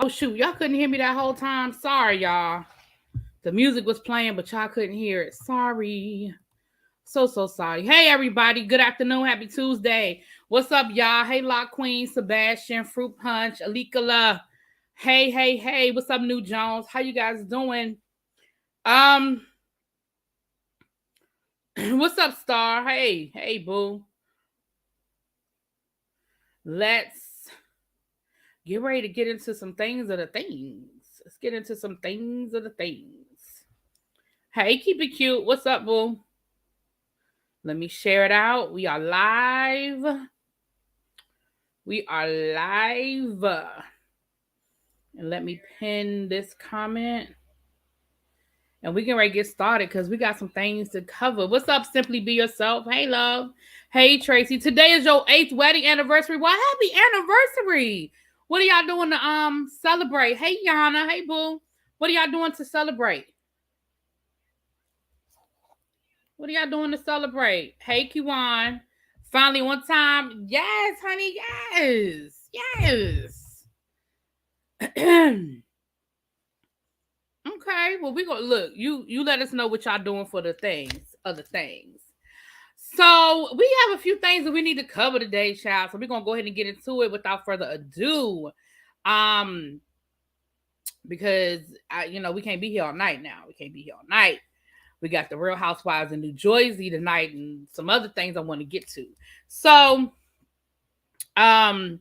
Oh, shoot. Y'all couldn't hear me that whole time. Sorry, y'all. The music was playing, but y'all couldn't hear it. Sorry. So sorry. Hey, everybody. Good afternoon. Happy Tuesday. What's up, y'all? Hey, Lock Queen, Sebastian, Fruit Punch, Alikala. Hey. What's up, New Jones? How you guys doing? Um, what's up, Star? Hey, boo. Let's get ready to get into some things of the things. Let's get into some things of the things. Hey, keep it cute. What's up, boo? Let me share it out. We are live. And let me pin this comment. And we can ready to get started because we got some things to cover. What's up, Simply Be Yourself? Hey, love. Hey, Tracy. Today is your 8th wedding anniversary. Well, happy anniversary. What are y'all doing to celebrate? Hey, Yana. Hey, boo. What are y'all doing to celebrate? What are y'all doing to celebrate? Hey, Kiwan. Finally, one time. Yes, honey. Yes. Okay. Well, we gonna look. You let us know what y'all doing for the other things. So we have a few things that we need to cover today, child. So we're gonna go ahead and get into it without further ado. Because we can't be here all night now. We can't be here all night. We got the Real Housewives in New Jersey tonight and some other things I want to get to. So, we're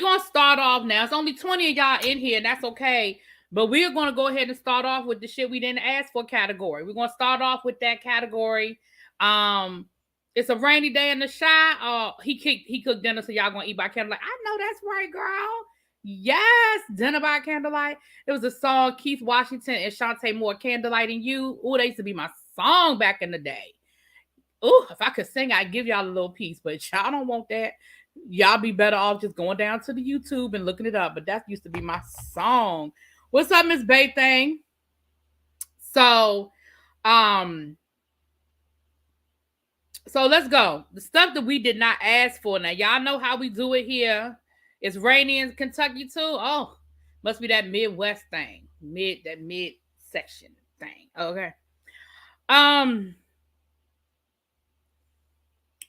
going to start off now. It's only 20 of y'all in here, and that's okay. But we're going to go ahead and start off with the shit we didn't ask for category. We're going to start off with that category. It's a rainy day in the Chi. He cooked dinner, so y'all going to eat by candlelight. I know that's right, girl. Yes, Dinner by Candlelight. It was a song, Keith Washington and Shantae Moore, Candlelight and You. Oh, that used to be my song back in the day. Oh, if I could sing, I'd give y'all a little piece, but y'all don't want that. Y'all be better off just going down to the YouTube and looking it up. But that used to be my song. What's up, Miss Bay Thing? So let's go. The stuff that we did not ask for. Now, y'all know how we do it here. It's rainy in Kentucky too. Oh, must be that Midwest thing. Mid section thing. Okay.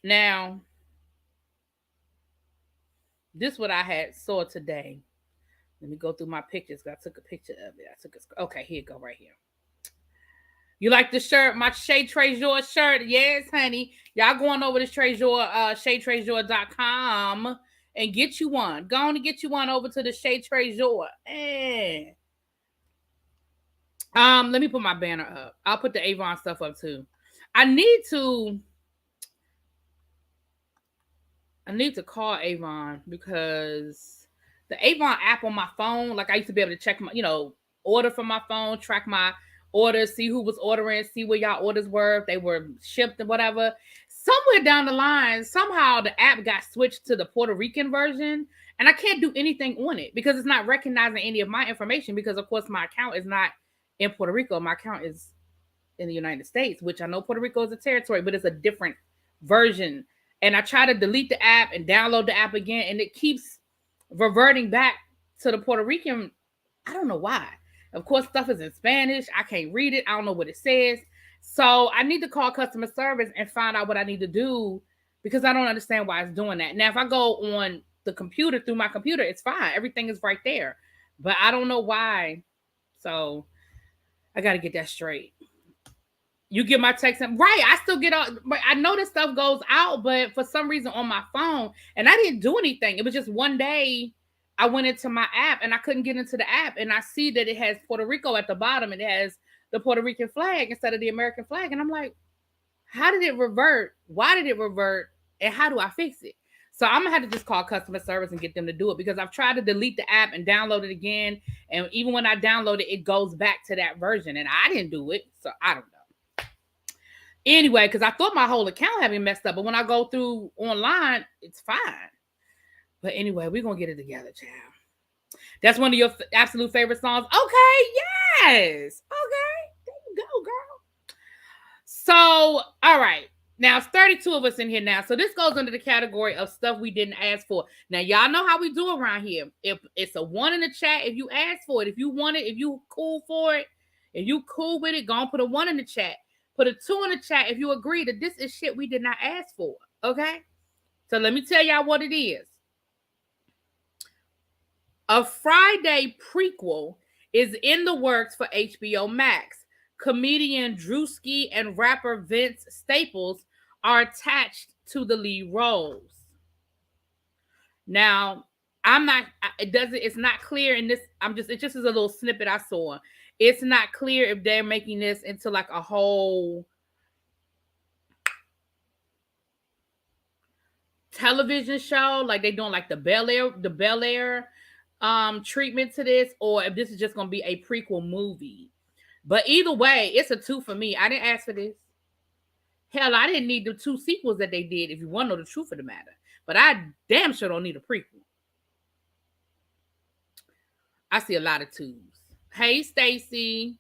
Now, this what I had saw today. Let me go through my pictures. I took a picture of it. Okay, here you go right here. You like the shirt? My Shea Treasure shirt? Yes, honey. Y'all going over to SheaTreasure.com and get you one. Go on and get you one over to the Shea Treasure. Let me put my banner up. I'll put the Avon stuff up too. I need to call Avon because the Avon app on my phone, like I used to be able to check my, order from my phone, track my orders, see who was ordering, see where y'all orders were, if they were shipped and whatever. Somewhere down the line, somehow the app got switched to the Puerto Rican version, and I can't do anything on it because it's not recognizing any of my information because, of course, my account is not in Puerto Rico. My account is in the United States, which I know Puerto Rico is a territory, but it's a different version. And I try to delete the app and download the app again, and it keeps reverting back to the Puerto Rican. I don't know why. Of course, stuff is in Spanish. I can't read it. I don't know what it says. So I need to call customer service and find out what I need to do because I don't understand why it's doing that. Now, if I go on the computer through my computer, it's fine. Everything is right there. But I don't know why. So I got to get that straight. You get my text, right? I still get out. I know this stuff goes out, but for some reason on my phone, and I didn't do anything. It was just one day I went into my app and I couldn't get into the app, and I see that it has Puerto Rico at the bottom and it has the Puerto Rican flag instead of the American flag, and I'm like, how did it revert? Why did it revert? And how do I fix it? So I'm gonna have to just call customer service and get them to do it because I've tried to delete the app and download it again, and even when I download it, it goes back to that version, and I didn't do it, so I don't know. Anyway, because I thought my whole account had been messed up, but when I go through online, it's fine. But anyway, we're going to get it together, child. That's one of your absolute favorite songs. Okay, yes. Okay, there you go, girl. So, all right. Now, it's 32 of us in here now. So this goes under the category of stuff we didn't ask for. Now, y'all know how we do around here. If it's a 1 in the chat, if you ask for it, if you want it, if you cool for it, if you cool with it, go and put a 1 in the chat. Put a 2 in the chat if you agree that this is shit we did not ask for. Okay? So let me tell y'all what it is. A Friday prequel is in the works for HBO Max. Comedian RHOC and rapper Vince Staples are attached to the lead roles. Now, it's not clear in this. It just is a little snippet I saw. It's not clear if they're making this into like a whole television show, like they doing like the Bel Air treatment to this, or if this is just gonna be a prequel movie. But either way, it's a 2 for me. I didn't ask for this. Hell, I didn't need the 2 sequels that they did, if you want to know the truth of the matter. But I damn sure don't need a prequel. I see a lot of 2s. Hey, Stacy.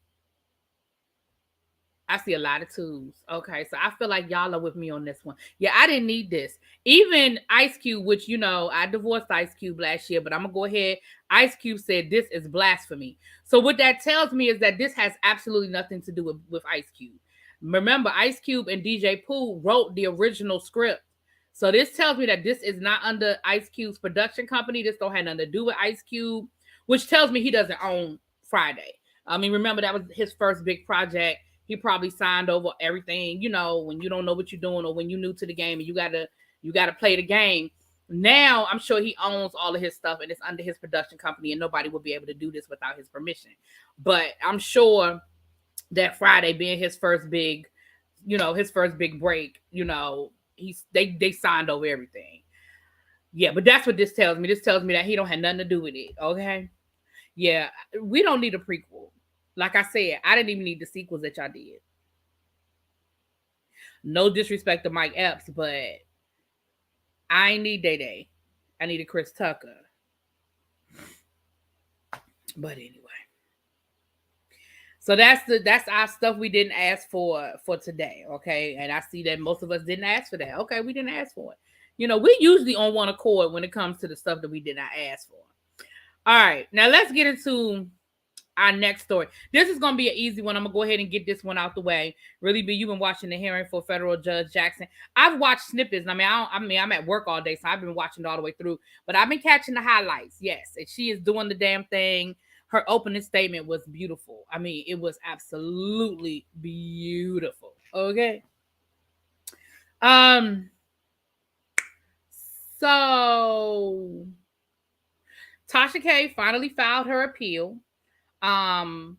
I see a lot of 2s. Okay, so I feel like y'all are with me on this one. Yeah, I didn't need this. Even Ice Cube, which, you know, I divorced Ice Cube last year, but I'm going to go ahead. Ice Cube said this is blasphemy. So what that tells me is that this has absolutely nothing to do with Ice Cube. Remember, Ice Cube and DJ Pooh wrote the original script. So this tells me that this is not under Ice Cube's production company. This don't have nothing to do with Ice Cube, which tells me he doesn't own Friday. I mean, remember, that was his first big project. He probably signed over everything, you know, when you don't know what you're doing or when you're new to the game and you gotta play the game. Now, I'm sure he owns all of his stuff and it's under his production company and nobody will be able to do this without his permission. But I'm sure that Friday being his first big break, you know, they signed over everything. Yeah, but that's what this tells me. This tells me that he don't have nothing to do with it, okay? Yeah, we don't need a prequel. Like I said, I didn't even need the sequels that y'all did. No disrespect to Mike Epps, but I ain't need Day Day. I needed Chris Tucker. But anyway. So that's our stuff we didn't ask for today, okay? And I see that most of us didn't ask for that. Okay, we didn't ask for it. You know, we usually on one accord when it comes to the stuff that we did not ask for. All right, now let's get into our next story. This is going to be an easy one. I'm going to go ahead and get this one out the way. Really, you've been watching the hearing for federal judge Jackson. I've watched snippets. I'm at work all day, so I've been watching it all the way through. But I've been catching the highlights. Yes, and she is doing the damn thing. Her opening statement was beautiful. I mean, it was absolutely beautiful. Okay. So Tasha K finally filed her appeal. Her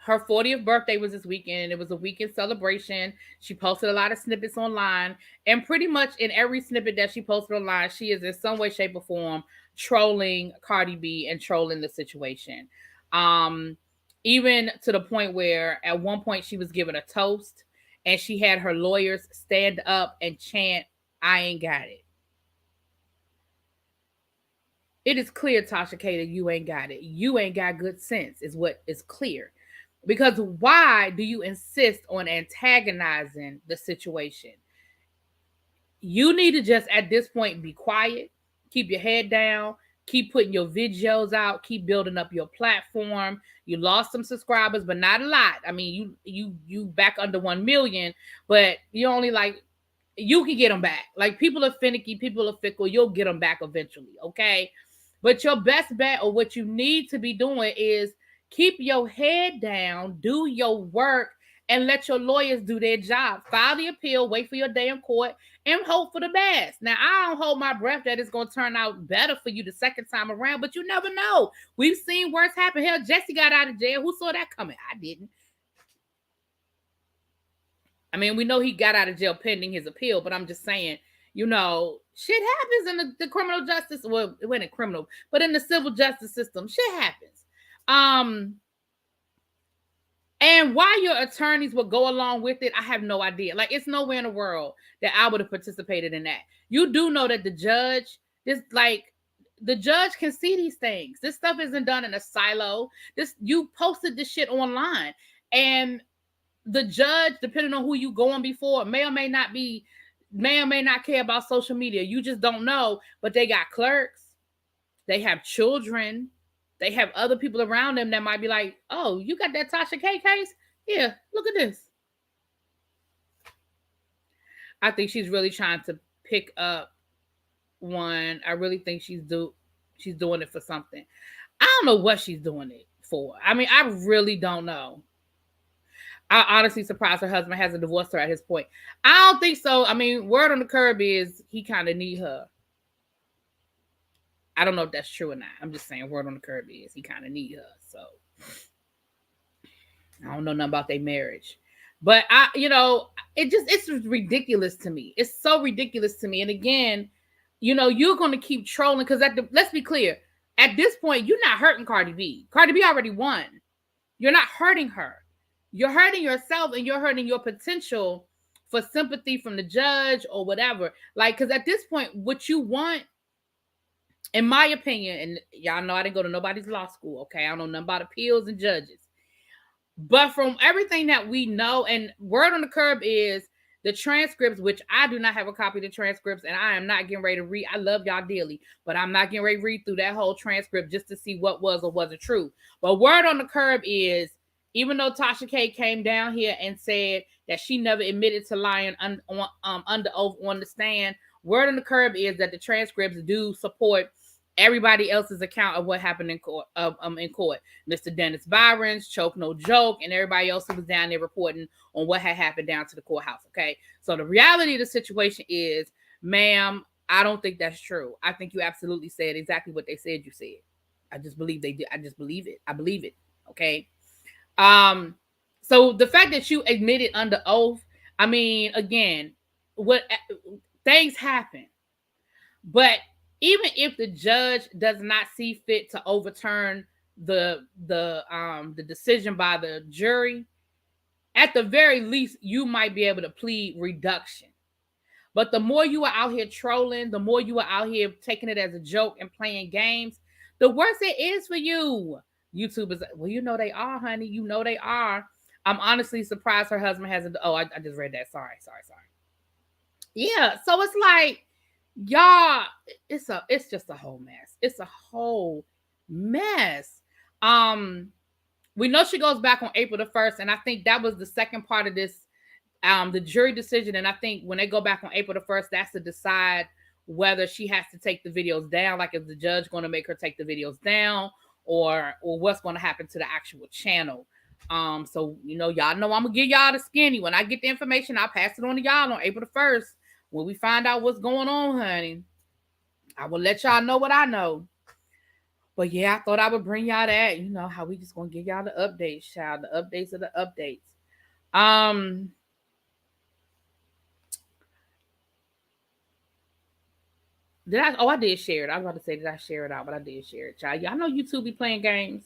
40th birthday was this weekend. It was a weekend celebration. She posted a lot of snippets online, and pretty much in every snippet that she posted online, she is in some way, shape, or form trolling Cardi B and trolling the situation. Even to the point where at one point she was given a toast and she had her lawyers stand up and chant, "I ain't got it." It is clear, Tasha K, that you ain't got it. You ain't got good sense, is what is clear. Because why do you insist on antagonizing the situation? You need to just, at this point, be quiet, keep your head down, keep putting your videos out, keep building up your platform. You lost some subscribers, but not a lot. I mean, you back under 1 million, but you only you can get them back. Like, people are finicky, people are fickle. You'll get them back eventually, okay? But your best bet, or what you need to be doing, is keep your head down, do your work, and let your lawyers do their job. File the appeal, wait for your day in court, and hope for the best. Now, I don't hold my breath that it's going to turn out better for you the second time around, but you never know. We've seen worse happen. Hell, Jesse got out of jail. Who saw that coming? I didn't. I mean, we know he got out of jail pending his appeal, but I'm just saying, you know, shit happens in the criminal justice. Well, it wasn't criminal, but in the civil justice system, shit happens. And why your attorneys would go along with it, I have no idea. Like, it's nowhere in the world that I would have participated in that. You do know that the judge can see these things. This stuff isn't done in a silo. You posted this shit online, and the judge, depending on who you going before, may or may not care about social media. You just don't know. But they got clerks, they have children, they have other people around them that might be like, oh, you got that Tasha K case? Yeah, look at this. I think she's really trying to pick up one. I really think she's doing it for something. I don't know what she's doing it for. I mean, I really don't know. I honestly surprised her husband hasn't divorced her at his point. I don't think so. I mean, word on the curb is he kind of need her. I don't know if that's true or not. I'm just saying word on the curb is he kind of need her. So I don't know nothing about their marriage. But it's ridiculous to me. It's so ridiculous to me. And again, you're going to keep trolling because let's be clear. At this point, you're not hurting Cardi B. Cardi B already won. You're not hurting her. You're hurting yourself and you're hurting your potential for sympathy from the judge or whatever. Like, because at this point, what you want, in my opinion, and y'all know I didn't go to nobody's law school, okay? I don't know nothing about appeals and judges. But from everything that we know, and word on the curb is the transcripts, which I do not have a copy of the transcripts, and I am not getting ready to read. I love y'all dearly, but I'm not getting ready to read through that whole transcript just to see what was or wasn't true. But word on the curb is, even though Tasha K came down here and said that she never admitted to lying under oath on the stand, word on the curb is that the transcripts do support everybody else's account of what happened in court. Mr. Dennis Byron's, Choke No Joke, and everybody else who was down there reporting on what had happened down to the courthouse. Okay, so the reality of the situation is, ma'am, I don't think that's true. I think you absolutely said exactly what they said you said. I just believe they did. I just believe it. I believe it. Okay. So the fact that you admitted under oath, I mean, again, what things happen, but even if the judge does not see fit to overturn the decision by the jury, at the very least, you might be able to plead reduction. But the more you are out here trolling, the more you are out here taking it as a joke and playing games, the worse it is for you. YouTubers, well, they are, honey. They are. I'm honestly surprised her husband hasn't. Oh, I just read that. Sorry. Yeah, so it's like, y'all, it's just a whole mess. It's a whole mess. We know she goes back on April the 1st, and I think that was the second part of this, the jury decision. And I think when they go back on April the 1st, that's to decide whether she has to take the videos down. Like, is the judge going to make her take the videos down, or what's going to happen to the actual channel? So y'all know I'm gonna give y'all the skinny. When I get the information, I'll pass it on to y'all on April the 1st. When we find out what's going on, honey, I will let y'all know what I know. But yeah, I thought I would bring y'all that. How we just gonna give y'all the updates, child. The updates of the updates. I did share it. I was about to say, did I share it out? But I did share it, child. Y'all know YouTube be playing games.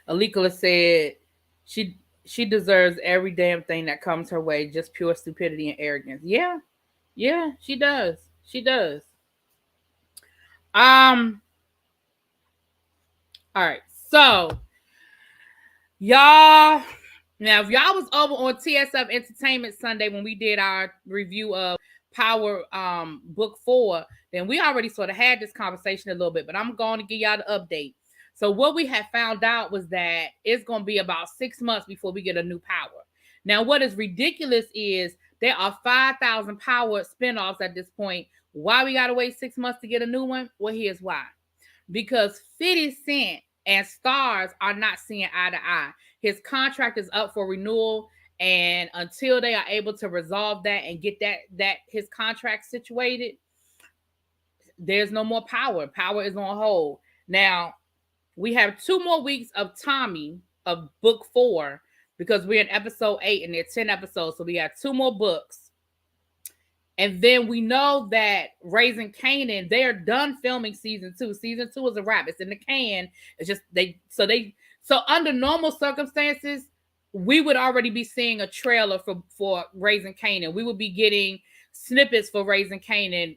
Alikala said she deserves every damn thing that comes her way. Just pure stupidity and arrogance. Yeah, she does. She does. All right. So, y'all, now if y'all was over on TSF Entertainment Sunday when we did our review of Power Book 4, then we already sort of had this conversation a little bit, but I'm going to give y'all the update. So what we had found out was that it's going to be about 6 months before we get a new Power. Now, what is ridiculous is there are 5,000 Power spinoffs at this point. Why we got to wait 6 months to get a new one? Well, here's why. Because 50 Cent and Stars are not seeing eye to eye. His contract is up for renewal, and until they are able to resolve that and get that his contract situated, there's no more Power. Power is on hold. Now, we have 2 more weeks of Tommy of book 4 because we're in episode 8 and there are 10 episodes. So we got 2 more books. And then we know that Raising Kanan, they're done filming season 2. Season 2 is a wrap. It's in the can. It's just so under normal circumstances, we would already be seeing a trailer for Raising Kanan. We would be getting snippets for Raising Kanan,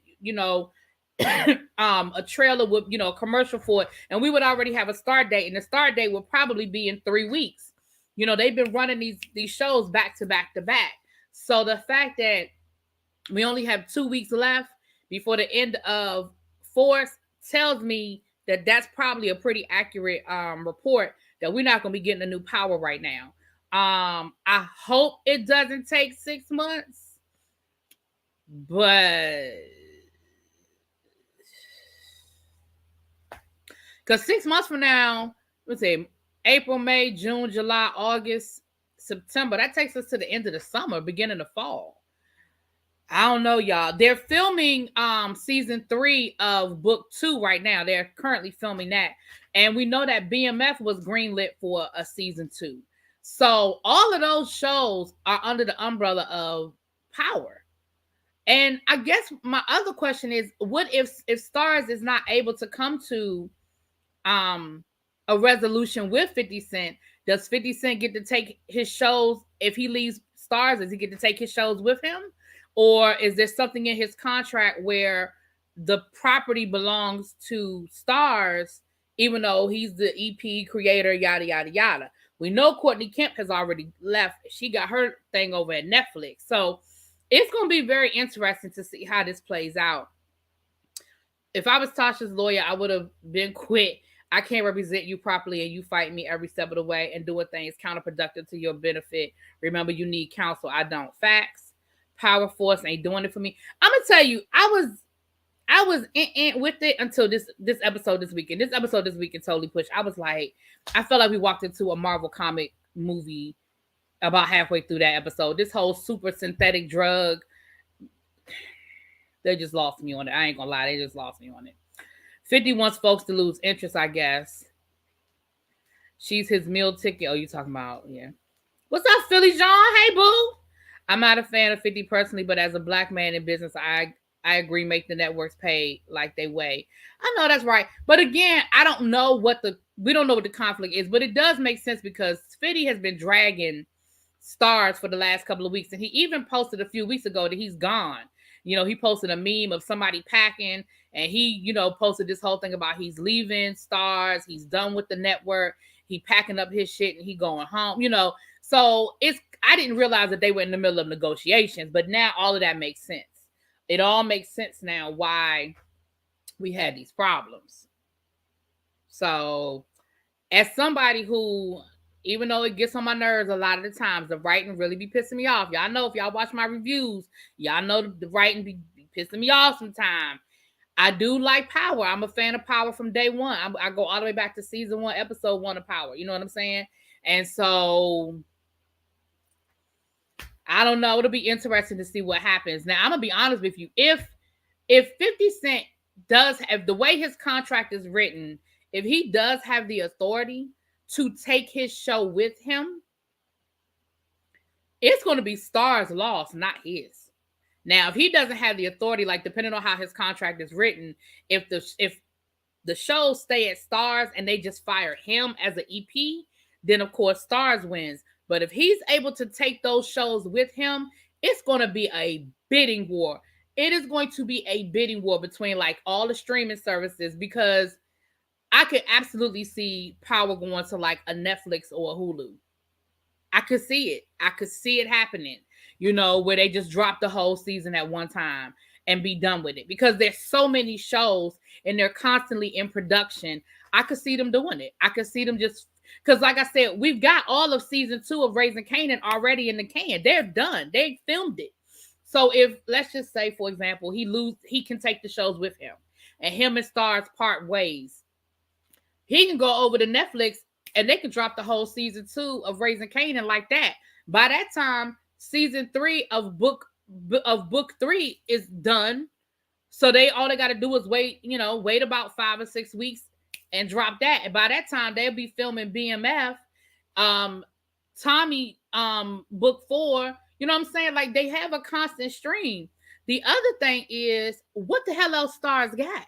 a trailer with, you know, a commercial for it, and we would already have a start date, and the start date would probably be in 3 weeks. You know, they've been running these shows back to back to back. So the fact that we only have 2 weeks left before the end of Force tells me that that's probably a pretty accurate report, that we're not going to be getting a new Power right now. I hope it doesn't take 6 months, but because 6 months from now, let's say April, May, June, July, August, September, that takes us to the end of the summer, beginning of fall. I don't know, y'all. They're filming season 3 of book 2 right now. They're currently filming that. And we know that BMF was greenlit for a season 2. So all of those shows are under the umbrella of Power. And I guess my other question is, what if Stars is not able to come to a resolution with 50 Cent? Does 50 Cent get to take his shows if he leaves Stars? Does he get to take his shows with him? Or is there something in his contract where the property belongs to Stars, even though he's the EP creator, yada, yada, yada? We know Courtney Kemp has already left. She got her thing over at Netflix. So it's going to be very interesting to see how this plays out. If I was Tasha's lawyer, I would have been quit. I can't represent you properly and you fight me every step of the way and doing things counterproductive to your benefit. Remember, you need counsel. I don't. Facts. Power Force ain't doing it for me. I'm gonna tell you, I was in with it until this episode this weekend. This episode this weekend totally pushed. I was like, I felt like we walked into a Marvel comic movie about halfway through that episode. This whole super synthetic drug, they just lost me on it. I ain't gonna lie, they just lost me on it. 50 wants folks to lose interest, I guess. She's his meal ticket. Oh, you talking about, yeah. What's up, Philly John? Hey, boo. I'm not a fan of 50 personally, but as a black man in business, I agree, make the networks pay like they weigh. I know that's right. But again, we don't know what the conflict is, but it does make sense because 50 has been dragging Stars for the last couple of weeks. And he even posted a few weeks ago that he's gone. You know, he posted a meme of somebody packing, and he, you know, posted this whole thing about he's leaving Stars. He's done with the network. He packing up his shit and he going home, you know. So I didn't realize that they were in the middle of negotiations, but now all of that makes sense. It all makes sense now why we had these problems. So as somebody who, even though it gets on my nerves a lot of the times, the writing really be pissing me off. Y'all know, if y'all watch my reviews, y'all know the writing be pissing me off sometimes. I do like Power. I'm a fan of Power from day one. I go all the way back to season 1, episode 1 of Power. You know what I'm saying? And so I don't know. It'll be interesting to see what happens. Now, I'm going to be honest with you. If 50 Cent does have, the way his contract is written, if he does have the authority to take his show with him, it's going to be Stars' loss, not his. Now, if he doesn't have the authority, like depending on how his contract is written, if the shows stay at Stars and they just fire him as an EP, then of course Stars wins. But if he's able to take those shows with him, it's going to be a bidding war. It is going to be a bidding war between like all the streaming services, because I could absolutely see Power going to like a Netflix or a Hulu. I could see it. I could see it happening, you know, where they just drop the whole season at one time and be done with it, because there's so many shows and they're constantly in production. I could see them doing it. I could see them just, because like I said, we've got all of season 2 of Raising Kanan already in the can. They're done. They filmed it. So if, let's just say, for example, he can take the shows with him and him and Stars part ways. He can go over to Netflix and they can drop the whole season 2 of Raising Kanan like that. By that time, season 3 of book 3 is done. So all they got to do is wait about 5 or 6 weeks and drop that. And by that time, they'll be filming BMF, Tommy, book 4. You know what I'm saying? Like, they have a constant stream. The other thing is, what the hell else Stars got?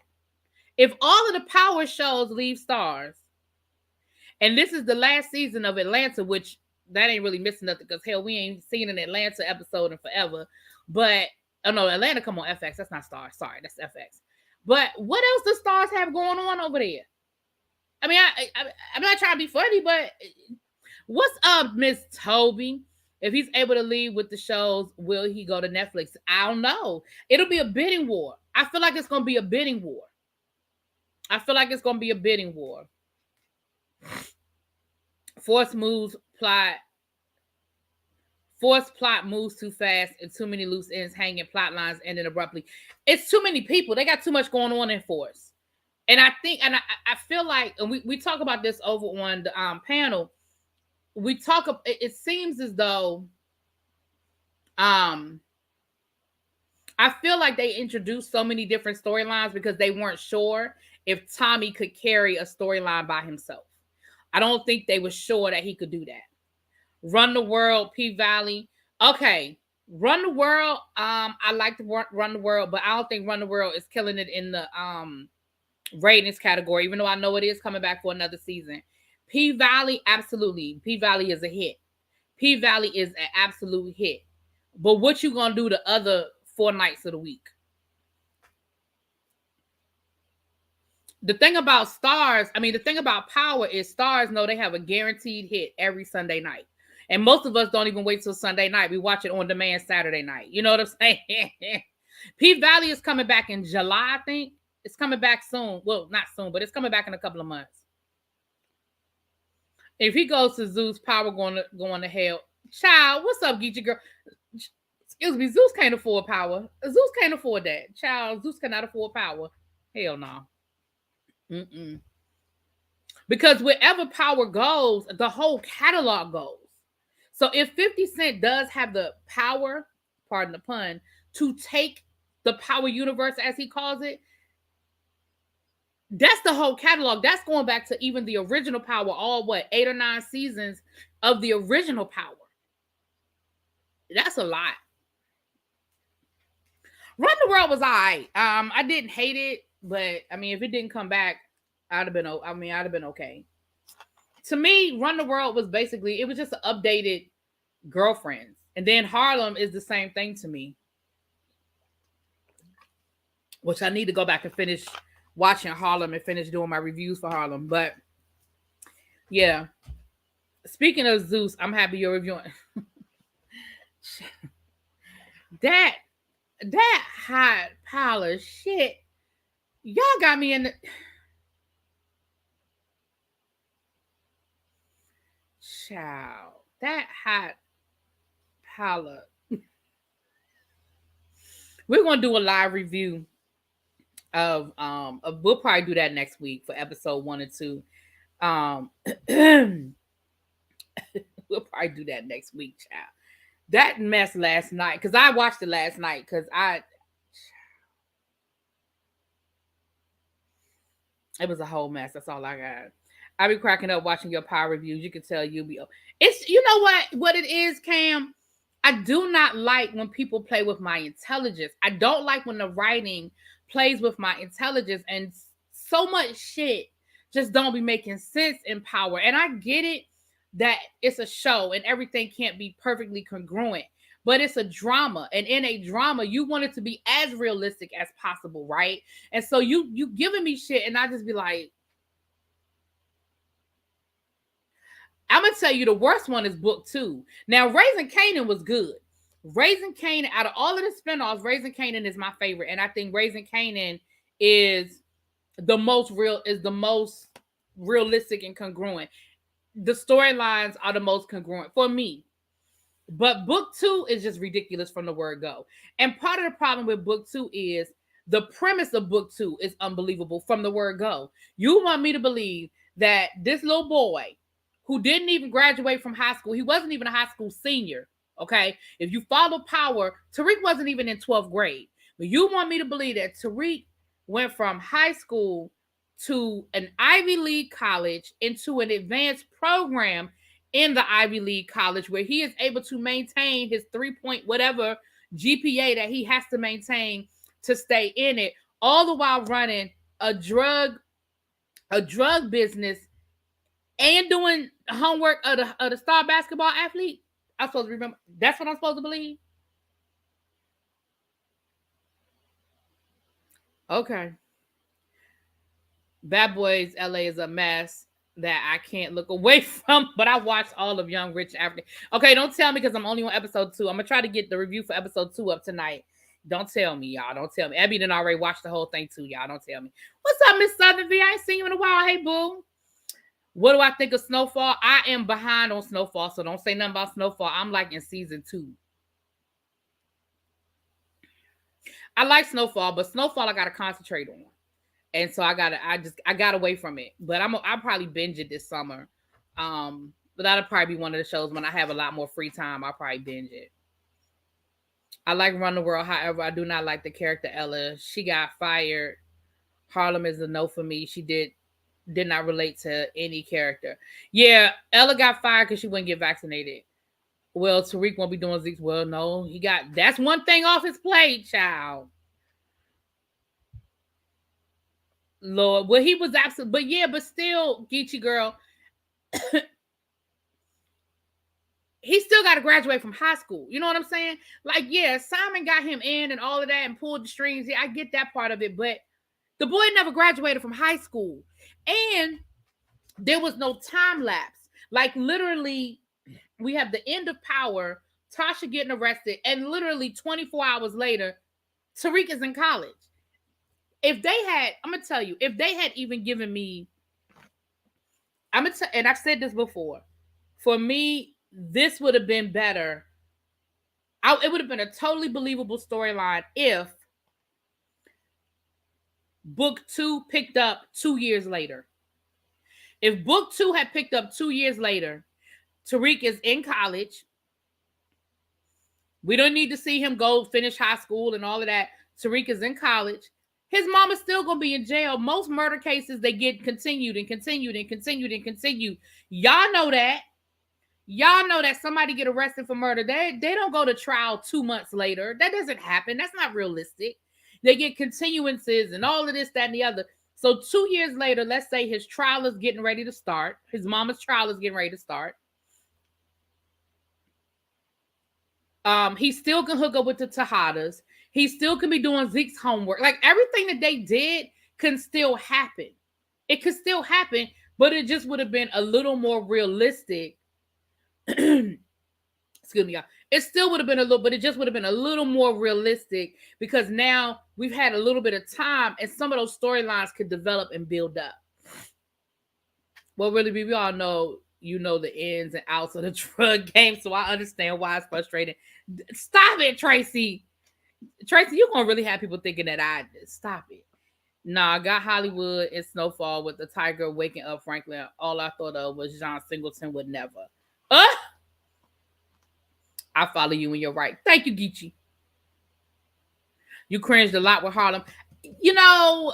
If all of the Power shows leave Stars, and this is the last season of Atlanta, which that ain't really missing nothing, because hell, we ain't seen an Atlanta episode in forever. But oh no, Atlanta come on FX. That's not Stars. Sorry, that's FX. But what else the stars have going on over there? I mean, I'm not trying to be funny, but what's up, Miss Toby? If he's able to lead with the shows, will he go to Netflix? I don't know. It'll be a bidding war. I feel like it's going to be a bidding war. I feel like it's going to be a bidding war. Forced plot moves too fast and too many loose ends hanging, plot lines ending abruptly. It's too many people. They got too much going on in Force. And I think, and I feel like, and we talk about this over on the panel. We talk, it seems as though, I feel like they introduced so many different storylines because they weren't sure if Tommy could carry a storyline by himself. I don't think they were sure that he could do that. Run the World, P Valley. Okay, Run the World. I like to Run the World, but I don't think Run the World is killing it in the ratings category, even though I know it is coming back for another season. P Valley, absolutely. P Valley is a hit. P Valley is an absolute hit. But what you gonna do the other 4 nights of the week? The thing about Stars, the thing about Power is Stars know they have a guaranteed hit every Sunday night. And most of us don't even wait till Sunday night. We watch it on demand Saturday night. You know what I'm saying? P Valley is coming back in July, I think. It's coming back soon. Well, not soon, but it's coming back in a couple of months. If he goes to Zeus, Power going to hell. Child, what's up, Geechee girl? Excuse me, Zeus can't afford Power. Zeus can't afford that. Child, Zeus cannot afford Power. Hell no. Mm-mm. Because wherever Power goes, the whole catalog goes. So if 50 Cent does have the power, pardon the pun, to take the Power universe, as he calls it, that's the whole catalog. That's going back to even the original Power, all 8 or 9 seasons of the original Power. That's a lot. Run the World was all right. I didn't hate it, but if it didn't come back, I'd have been okay. To me, Run the World was basically, it was just an updated Girlfriends. And then Harlem is the same thing to me, which I need to go back and finish watching Harlem and finish doing my reviews for Harlem. But yeah, speaking of Zeus, I'm happy you're reviewing that hot pile of shit. Y'all got me in the child. That hot pile of. We're gonna do a live review of we'll probably do that next week for episode 1 and 2. We'll probably do that next week, child. That mess last night, because I watched it last night, because it was a whole mess. That's all I got. I be cracking up watching your Power reviews. You can tell you'll be. It's, you know what it is, Cam. I do not like when people play with my intelligence. I don't like when the writing plays with my intelligence, and so much shit just don't be making sense in Power. And I get it that it's a show and everything can't be perfectly congruent, but it's a drama, and in a drama you want it to be as realistic as possible, right? And so you giving me shit, and I just be like, I'm gonna tell you the worst one is book 2. Now, Raising Kanan was good. Raising Kanan, out of all of the spinoffs, Raising Kanan is my favorite, and I think Raising Kanan is the most realistic and congruent. The storylines are the most congruent for me. But book 2 is just ridiculous from the word go. And part of the problem with book 2 is the premise of book 2 is unbelievable from the word go. You want me to believe that this little boy who didn't even graduate from high school, he wasn't even a high school senior, okay? If you follow Power, Tariq wasn't even in 12th grade. But you want me to believe that Tariq went from high school to an Ivy League college into an advanced program in the Ivy League college where he is able to maintain his 3-point whatever GPA that he has to maintain to stay in it, all the while running a drug business and doing homework of the star basketball athlete. I'm supposed to remember. That's what I'm supposed to believe. Okay. Bad Boys LA is a mess that I can't look away from, but I watched all of Young Rich African. Okay, don't tell me because I'm only on episode 2. I'm gonna try to get the review for episode 2 up tonight. Don't tell me, y'all. Don't tell me. Abby done already watched the whole thing too, y'all. Don't tell me. What's up, Miss Southern V? I ain't seen you in a while. Hey, boo. What do I think of Snowfall? I am behind on Snowfall, so don't say nothing about Snowfall. I'm like in season 2. I like Snowfall, but Snowfall I gotta concentrate on. And so I got away from it. But I'll probably binge it this summer. But that'll probably be one of the shows when I have a lot more free time. I'll probably binge it. I like Run the World. However, I do not like the character Ella. She got fired. Harlem is a no for me. She did not relate to any character. Yeah, Ella got fired because she wouldn't get vaccinated. Well, Tariq won't be doing Zeke's. Well, no, that's one thing off his plate, child. Lord, well, he was absent, but yeah, but still, Geechee girl, he still got to graduate from high school. You know what I'm saying? Like, yeah, Simon got him in and all of that and pulled the strings. Yeah, I get that part of it, but the boy never graduated from high school, and there was no time lapse. Like, literally, we have the end of Power, Tasha getting arrested, and literally 24 hours later, Tariq is in college. If they had, I'm gonna tell you, if they had even given me, and I've said this before, for me, this would have been better. It would have been a totally believable storyline if book 2 picked up 2 years later. If book 2 had picked up 2 years later, Tariq is in college. We don't need to see him go finish high school and all of that. Tariq is in college. His mama's still going to be in jail. Most murder cases, they get continued and continued and continued and continued. Y'all know that. Y'all know that somebody get arrested for murder. They don't go to trial 2 months later. That doesn't happen. That's not realistic. They get continuances and all of this, that, and the other. So 2 years later, let's say his trial is getting ready to start. His mama's trial is getting ready to start. He still can hook up with the Tejadas. He still can be doing Zeke's homework. Like, everything that they did can still happen. It could still happen, but it just would have been a little more realistic. Excuse me, y'all. It still would have been but it just would have been a little more realistic because now we've had a little bit of time and some of those storylines could develop and build up. Well, really, we all know, you know, the ins and outs of the drug game, so I understand why it's frustrating. Stop it, Tracy. Tracy, you're going to really have people thinking that I did. Stop it. Nah, I got Hollywood and Snowfall with the tiger waking up Franklin. All I thought of was John Singleton would never. I follow you and you're right. Thank you, Geechee. You cringed a lot with Harlem. You know,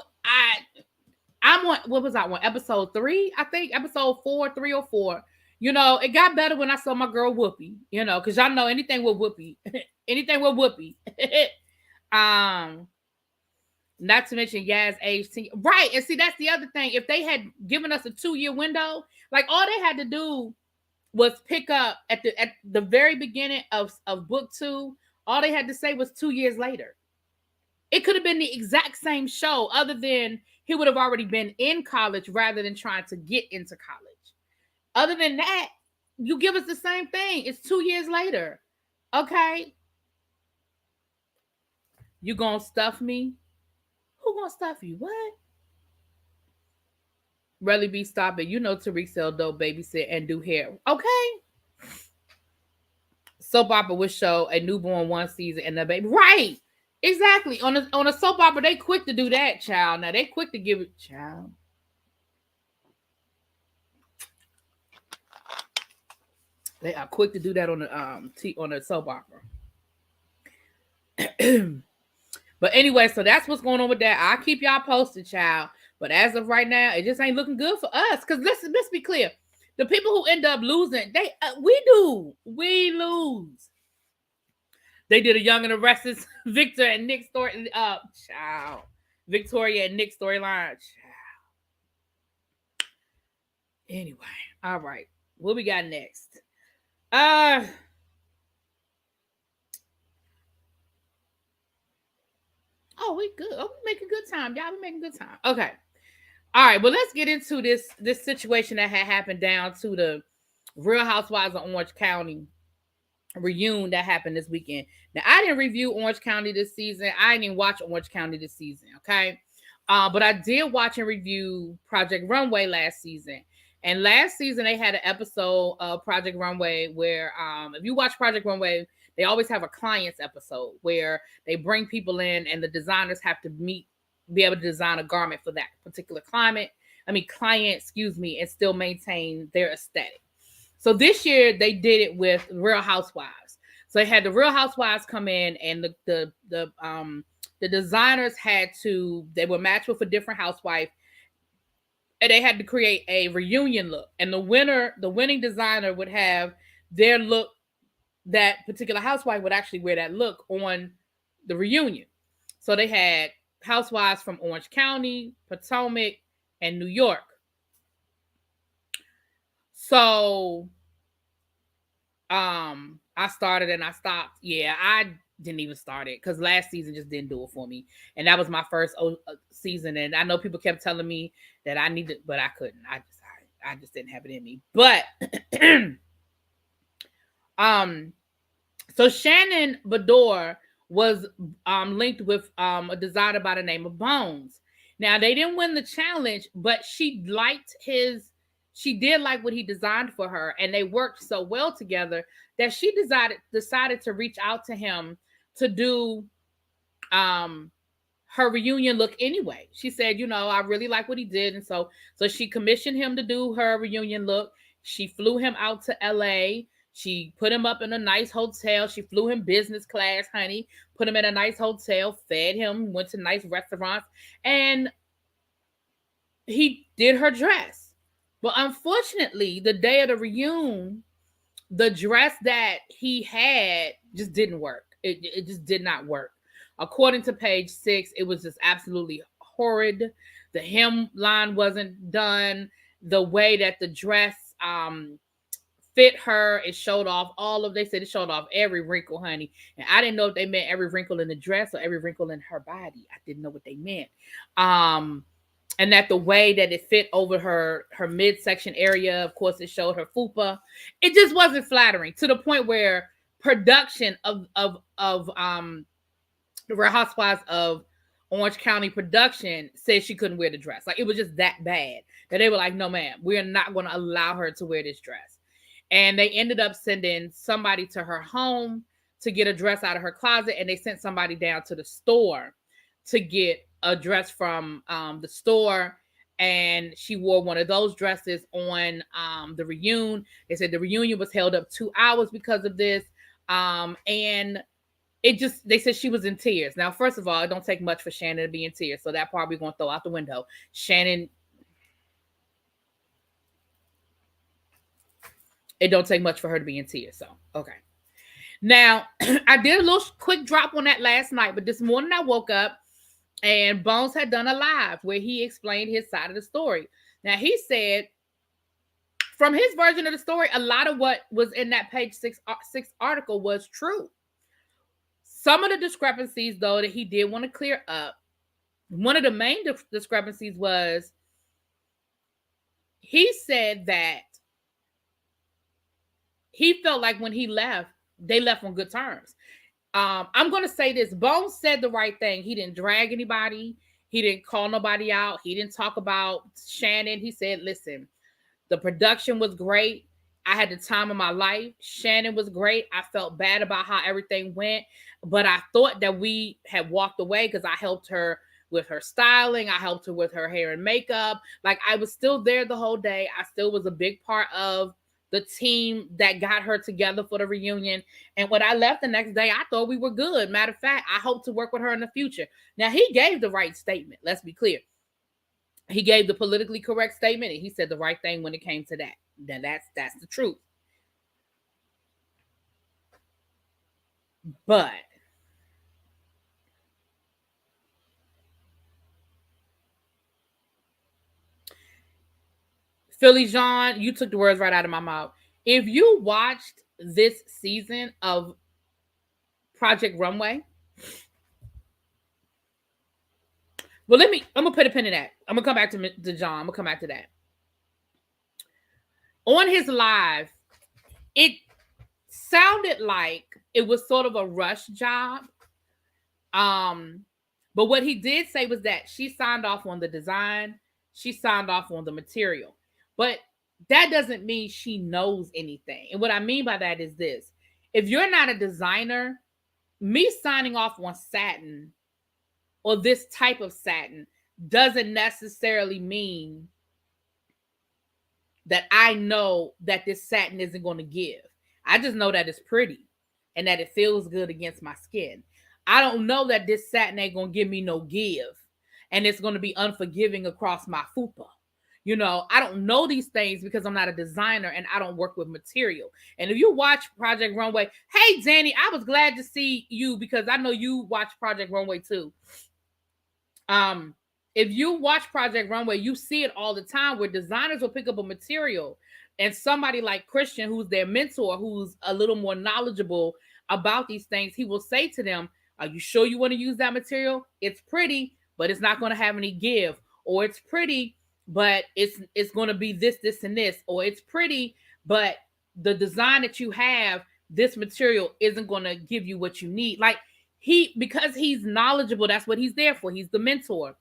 I'm on, what was I on? Episode 3, I think. Episode 4, 3 or 4. You know, it got better when I saw my girl Whoopi, you know, because y'all know anything with Whoopi. Anything with Whoopi. Not to mention Yaz age 10. Right. And see, that's the other thing. If they had given us a 2-year window, like all they had to do was pick up at the very beginning of book 2. All they had to say was 2 years later. It could have been the exact same show, other than he would have already been in college rather than trying to get into college. Other than that, you give us the same thing. It's 2 years later. Okay. You gonna stuff me? Who gonna stuff you? What? ReallyB, stop it. You know Tariq sell dope, babysit, and do hair. Okay. Soap opera would show a newborn 1 season and the baby. Right. Exactly. On a soap opera, they quick to do that, child. Now they quick to give it, child. They are quick to do that on a soap opera. But anyway, so that's what's going on with that. I'll keep y'all posted, child. But as of right now, it just ain't looking good for us. Because let's be clear. The people who end up losing, we lose. They did a Young and the Restless Victor and Nick story. Child. Victoria and Nick storyline. Child. Anyway, all right. What we got next? Oh, we good. Oh, we making good time. Y'all, we making good time. Okay. All right, well, let's get into this situation that had happened down to the Real Housewives of Orange County reunion that happened this weekend. Now, I didn't review Orange County this season. I didn't even watch Orange County this season, okay? But I did watch and review Project Runway last season. And last season, they had an episode of Project Runway where, if you watch Project Runway, they always have a clients episode where they bring people in and the designers have to be able to design a garment for that particular client, and still maintain their aesthetic. So this year they did it with Real Housewives. So they had the Real Housewives come in, and the designers they were matched with a different housewife, and they had to create a reunion look. And the winning designer would have their look. That particular housewife would actually wear that look on the reunion. So they had housewives from Orange County, Potomac, and New York. So I started and I stopped. Yeah, I didn't even start it because last season just didn't do it for me. And that was my first season. And I know people kept telling me that I needed, but I couldn't. I just didn't have it in me. But so Shannon Beador was linked with a designer by the name of Bones. Now they didn't win the challenge, but she did like what he designed for her, and they worked so well together that she decided to reach out to him to do her reunion look anyway. She said, I really like what he did, and so she commissioned him to do her reunion look. She flew him out to LA. She put him up in a nice hotel. She flew him business class, honey. Put him in a nice hotel, fed him, went to nice restaurants, and he did her dress. But unfortunately, the day of the reunion, the dress that he had just didn't work. It just did not work. According to page 6, it was just absolutely horrid. The hemline wasn't done. The way that the dress fit her, it showed off they said it showed off every wrinkle, honey. And I didn't know if they meant every wrinkle in the dress or every wrinkle in her body. I didn't know what they meant. And that the way that it fit over her midsection area, of course, it showed her fupa. It just wasn't flattering to the point where production of the Real Housewives of Orange County production said she couldn't wear the dress. Like, it was just that bad that they were like, no, ma'am, we're not going to allow her to wear this dress. And they ended up sending somebody to her home to get a dress out of her closet, and they sent somebody down to the store to get a dress from the store, and she wore one of those dresses on the reunion. They said the reunion was held up 2 hours because of this, and they said she was in tears. Now, first of all, it don't take much for Shannon to be in tears, so that part we're going to throw out the window. Shannon, it don't take much for her to be in tears, so okay. Now, I did a little quick drop on that last night, but this morning I woke up and Bones had done a live where he explained his side of the story. Now, he said from his version of the story, a lot of what was in that page 6 article was true. Some of the discrepancies, though, that he did want to clear up, one of the main discrepancies was he said that he felt like when he left, they left on good terms. I'm going to say this. Bones said the right thing. He didn't drag anybody. He didn't call nobody out. He didn't talk about Shannon. He said, listen, the production was great. I had the time of my life. Shannon was great. I felt bad about how everything went, but I thought that we had walked away because I helped her with her styling. I helped her with her hair and makeup. Like, I was still there the whole day. I still was a big part of the team that got her together for the reunion. And when I left the next day, I thought we were good. Matter of fact, I hope to work with her in the future. Now, he gave the right statement. Let's be clear. He gave the politically correct statement, and he said the right thing when it came to that. Now, that's the truth. But Philly John, you took the words right out of my mouth. If you watched this season of Project Runway, Well, I'm gonna put a pin in that. I'm gonna come back to John. I'm gonna come back to that. On his live, it sounded like it was sort of a rush job. But what he did say was that she signed off on the design, she signed off on the material. But that doesn't mean she knows anything. And what I mean by that is this. If you're not a designer, me signing off on satin or this type of satin doesn't necessarily mean that I know that this satin isn't going to give. I just know that it's pretty and that it feels good against my skin. I don't know that this satin ain't going to give me no give and it's going to be unforgiving across my fupa. You know, I don't know these things because I'm not a designer and I don't work with material. And if you watch Project Runway, hey, Danny, I was glad to see you because I know you watch Project Runway too. If you watch Project Runway, you see it all the time where designers will pick up a material and somebody like Christian, who's their mentor, who's a little more knowledgeable about these things, he will say to them, are you sure you want to use that material? It's pretty, but it's not going to have any give. Or it's pretty, but it's going to be this, this, and this. Or it's pretty, but the design that you have, this material isn't going to give you what you need. Like because he's knowledgeable, that's what he's there for. He's the mentor.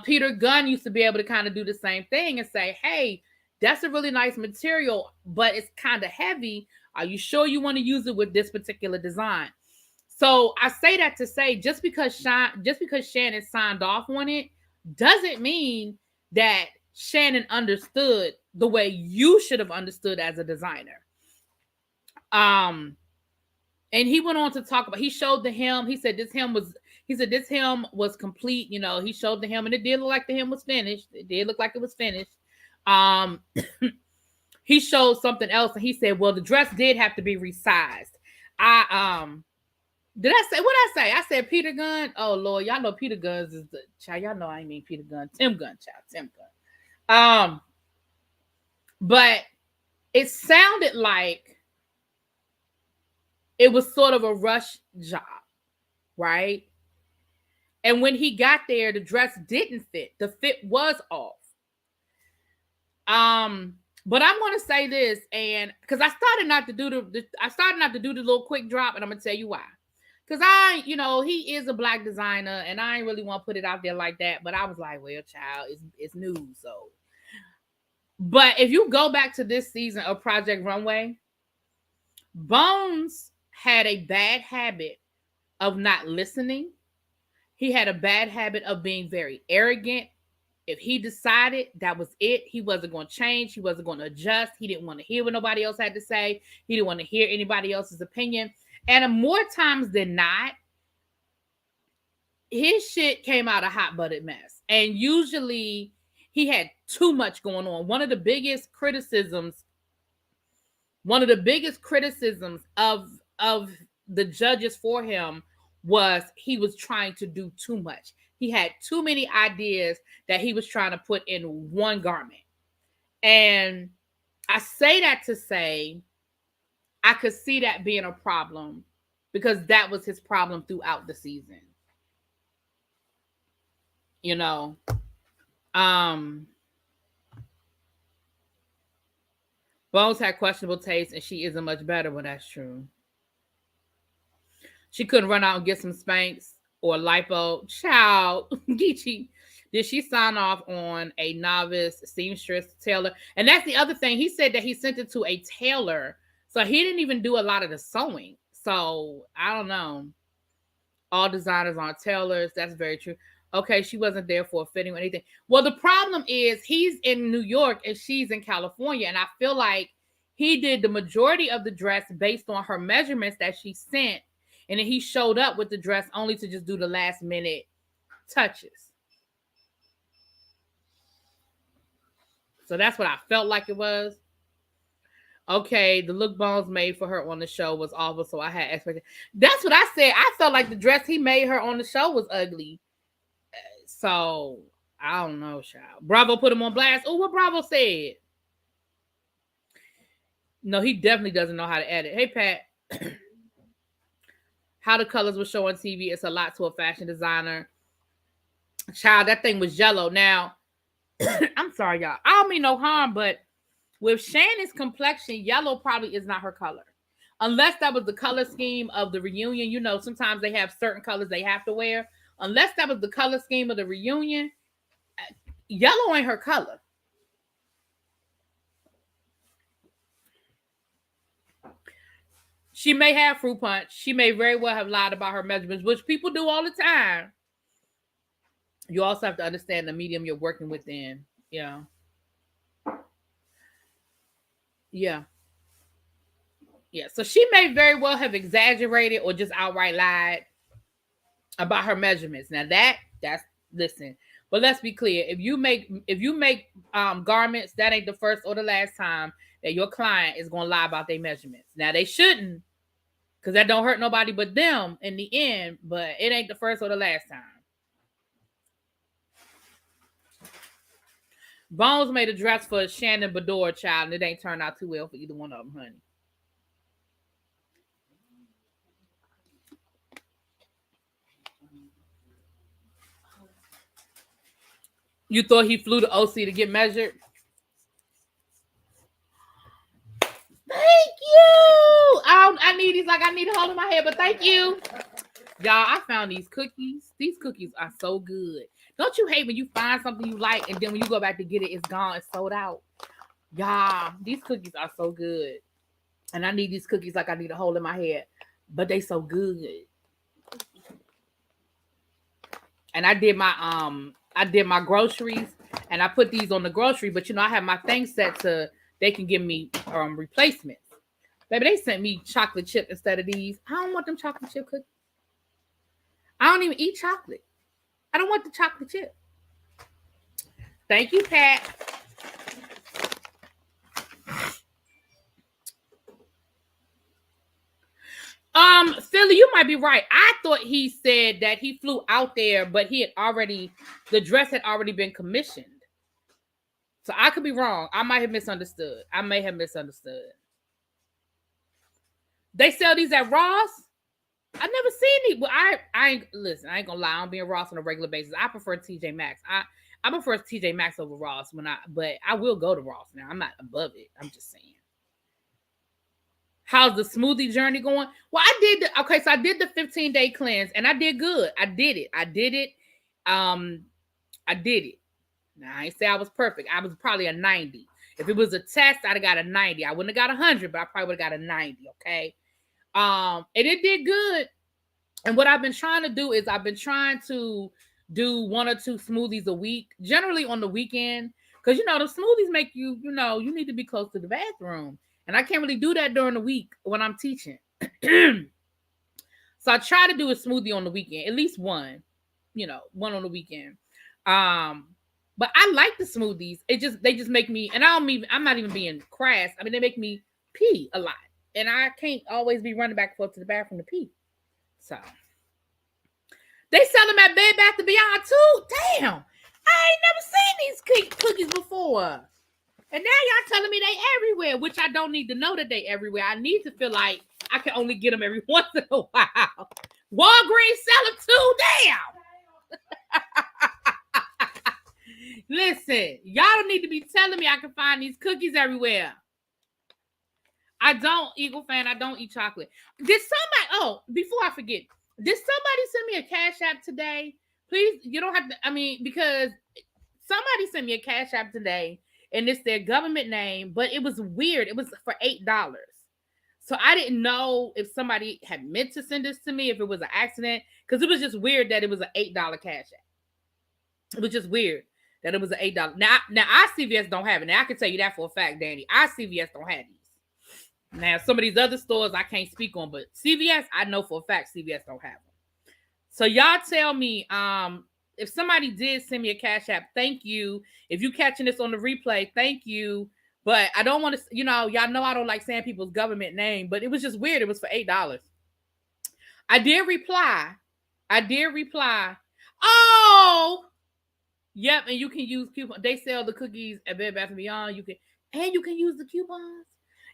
Peter Gunn used to be able to kind of do the same thing and say, hey, that's a really nice material, but it's kind of heavy. Are you sure you want to use it with this particular design? So I say that to say, just because Shannon signed off on it doesn't mean that Shannon understood the way you should have understood as a designer. And he went on to talk about, he showed the hem. He said this hem was complete. You know, he showed the hem and it did look like the hem was finished. It did look like it was finished. He showed something else and he said, well, the dress did have to be resized. Did I say what I say? I said Peter Gunn. Oh Lord, y'all know Peter Gunn is the child. Y'all know I mean Peter Gunn. Tim Gunn, child. Tim Gunn. But it sounded like it was sort of a rush job, right? And when he got there, the dress didn't fit. The fit was off. But I'm gonna say this, and because I started not to do the little quick drop, and I'm gonna tell you why. Because he is a black designer, and I ain't really want to put it out there like that. But I was like, well, child, it's news, so. But if you go back to this season of Project Runway, Bones had a bad habit of not listening. He had a bad habit of being very arrogant. If he decided that was it, he wasn't going to change. He wasn't going to adjust. He didn't want to hear what nobody else had to say. He didn't want to hear anybody else's opinion. And more times than not, his shit came out a hot-butted mess. And usually he had too much going on. One of the biggest criticisms of the judges for him was he was trying to do too much. He had too many ideas that he was trying to put in one garment. And I say that to say, I could see that being a problem because that was his problem throughout the season. You know, Bones had questionable taste and she isn't much better. Well, that's true. She couldn't run out and get some Spanx or lipo. Child, Geechee. Did she sign off on a novice seamstress tailor? And that's the other thing. He said that he sent it to a tailor. So he didn't even do a lot of the sewing. So I don't know. All designers aren't tailors. That's very true. Okay, she wasn't there for a fitting or anything. Well, the problem is he's in New York and she's in California. And I feel like he did the majority of the dress based on her measurements that she sent. And then he showed up with the dress only to just do the last minute touches. So that's what I felt like it was. Okay, the look Bones made for her on the show was awful, so I had expectations. That's what I said. I felt like the dress he made her on the show was ugly. So, I don't know, child. Bravo put him on blast. Oh, what Bravo said? No, he definitely doesn't know how to edit. Hey, Pat. How the colors will show on TV, it's a lot to a fashion designer. Child, that thing was yellow. Now, I'm sorry, y'all. I don't mean no harm, but with Shannon's complexion, yellow probably is not her color. Unless that was the color scheme of the reunion. You know, sometimes they have certain colors they have to wear. Unless that was the color scheme of the reunion, yellow ain't her color. She may have fruit punch. She may very well have lied about her measurements, which people do all the time. You also have to understand the medium you're working within. Yeah. Yeah. Yeah. So she may very well have exaggerated or just outright lied about her measurements. Now that's listen. But let's be clear. If you make garments, that ain't the first or the last time that your client is gonna lie about their measurements. Now they shouldn't, because that don't hurt nobody but them in the end, but it ain't the first or the last time. Bones made a dress for Shannon Beador, child, and it ain't turned out too well for either one of them, honey. You thought he flew to OC to get measured? Thank you. I need these like I need a hold in my head, but thank you. Y'all, I found these cookies. These cookies are so good. Don't you hate when you find something you like and then when you go back to get it, it's gone, it's sold out? Y'all, these cookies are so good. And I need these cookies like I need a hole in my head, but they so good. And I did my groceries and I put these on the grocery, but you know, I have my thing set to they can give me replacements. Baby, they sent me chocolate chip instead of these. I don't want them chocolate chip cookies. I don't even eat chocolate. I don't want the chocolate chip. Thank you, Pat. Philly, you might be right. I thought he said that he flew out there, but the dress had already been commissioned. So I could be wrong. I might have misunderstood. They sell these at Ross? I've never seen it. Well, I ain't listen, I ain't gonna lie, I'm being Ross on a regular basis. I prefer TJ Maxx. I prefer TJ Maxx over Ross but I will go to Ross now. I'm not above it. I'm just saying. How's the smoothie journey going? Well, I did the 15-day cleanse and I did good. I did it. I did it. Now I ain't say I was perfect. I was probably a 90. If it was a test, I'd have got a 90. I wouldn't have got 100, but I probably would have got a 90. Okay. And it did good. And what I've been trying to do is I've been trying to do 1 or 2 smoothies a week, generally on the weekend. Because, you know, the smoothies make you, you know, you need to be close to the bathroom. And I can't really do that during the week when I'm teaching. So I try to do a smoothie on the weekend, at least one, one on the weekend. But I like the smoothies. They just make me, and I'm not even being crass. I mean, they make me pee a lot. And I can't always be running back and forth to the bathroom to pee. So they sell them at Bed Bath & Beyond too. Damn, I ain't never seen these cookies before. And now y'all telling me they everywhere, which I don't need to know that they everywhere. I need to feel like I can only get them every once in a while. Walgreens sell them too. Damn. Listen, y'all don't need to be telling me I can find these cookies everywhere. I don't, Eagle fan, I don't eat chocolate. Before I forget, did somebody send me a Cash App today? Please, you don't have to, because somebody sent me a Cash App today, and it's their government name, but it was weird. It was for $8. So I didn't know if somebody had meant to send this to me, if it was an accident, because it was just weird that it was an $8 Cash App. It was just weird that it was an $8. Now our CVS don't have it. Now I can tell you that for a fact, Danny. Our CVS don't have these. Now, some of these other stores I can't speak on, but CVS, I know for a fact CVS don't have them. So y'all tell me, if somebody did send me a Cash App, thank you. If you catching this on the replay, thank you. But I don't want to, y'all know I don't like saying people's government name, but it was just weird. It was for $8. I did reply. Oh, yep. And you can use coupons. They sell the cookies at Bed Bath & Beyond. You can use the coupons.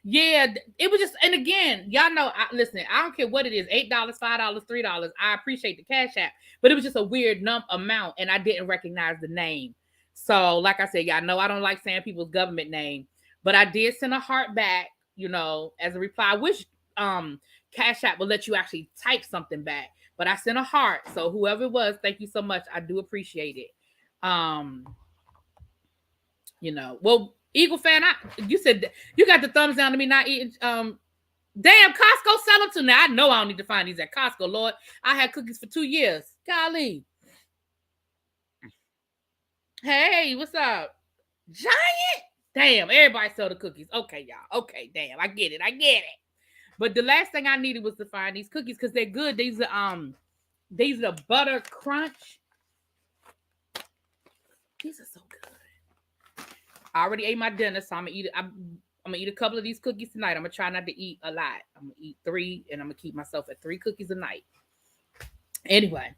Yeah, it was just, and again, y'all know, listen, I don't care what it is, $8, $5, $3. I appreciate the Cash App, but it was just a weird amount, and I didn't recognize the name. So, like I said, y'all know I don't like saying people's government name, but I did send a heart back, as a reply. I wish Cash App will let you actually type something back, but I sent a heart. So whoever it was, thank you so much. I do appreciate it. Well, Eagle fan, you said you got the thumbs down to me not eating. Damn, Costco sell them to now. I know I don't need to find these at Costco, Lord. I had cookies for 2 years. Golly. Hey, what's up? Giant? Damn, everybody sell the cookies. Okay, y'all. Okay, damn. I get it. But the last thing I needed was to find these cookies because they're good. These are butter crunch. These are so good. I already ate my dinner, so I'm gonna eat a couple of these cookies tonight. I'm gonna try not to eat a lot. I'm gonna eat 3, and I'm gonna keep myself at 3 cookies a night. Anyway,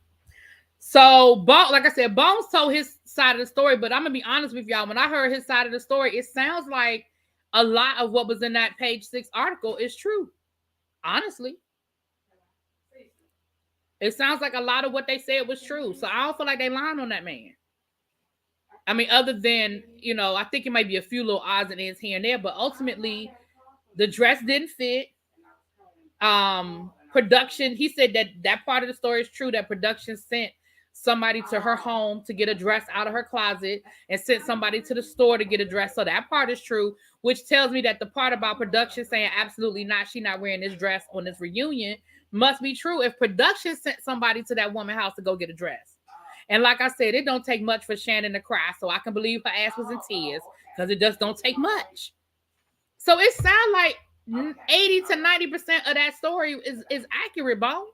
so like I said, Bones told his side of the story, but I'm gonna be honest with y'all. When I heard his side of the story, it sounds like a lot of what was in that page 6 article is true. Honestly, it sounds like a lot of what they said was true. So I don't feel like they lying on that man. I mean, other than, I think it might be a few little odds and ends here and there, but ultimately the dress didn't fit. Production, he said that part of the story is true, that production sent somebody to her home to get a dress out of her closet and sent somebody to the store to get a dress. So that part is true, which tells me that the part about production saying absolutely not, she's not wearing this dress on this reunion must be true if production sent somebody to that woman's house to go get a dress. And like I said, it don't take much for Shannon to cry, so I can believe her ass was in tears because it just don't take much. So it sounds like 80 to 90% of that story is accurate, Bones.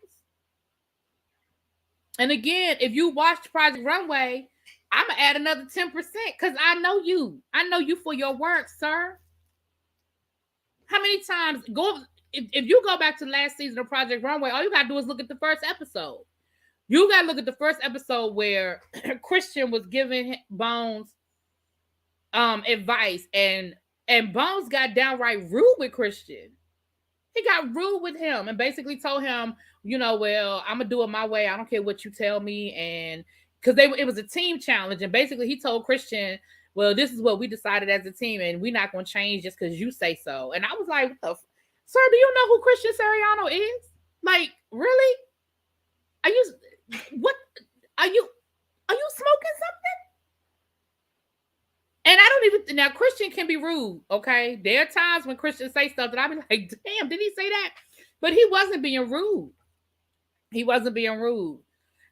And again, if you watched Project Runway, I'm gonna add another 10% because I know you. I know you for your work, sir. How many times if you go back to last season of Project Runway, all you gotta do is look at the first episode. You gotta look at the first episode where Christian was giving Bones advice, and Bones got downright rude with Christian. He got rude with him and basically told him, well, I'm gonna do it my way. I don't care what you tell me, and because it was a team challenge, and basically he told Christian, well, this is what we decided as a team, and we're not gonna change just because you say so. And I was like, sir, do you know who Christian Siriano is? Like, really? What are you smoking something? And I don't even now Christian can be rude, okay? There are times when Christian say stuff that I be like, damn, did he say that? But he wasn't being rude. He wasn't being rude.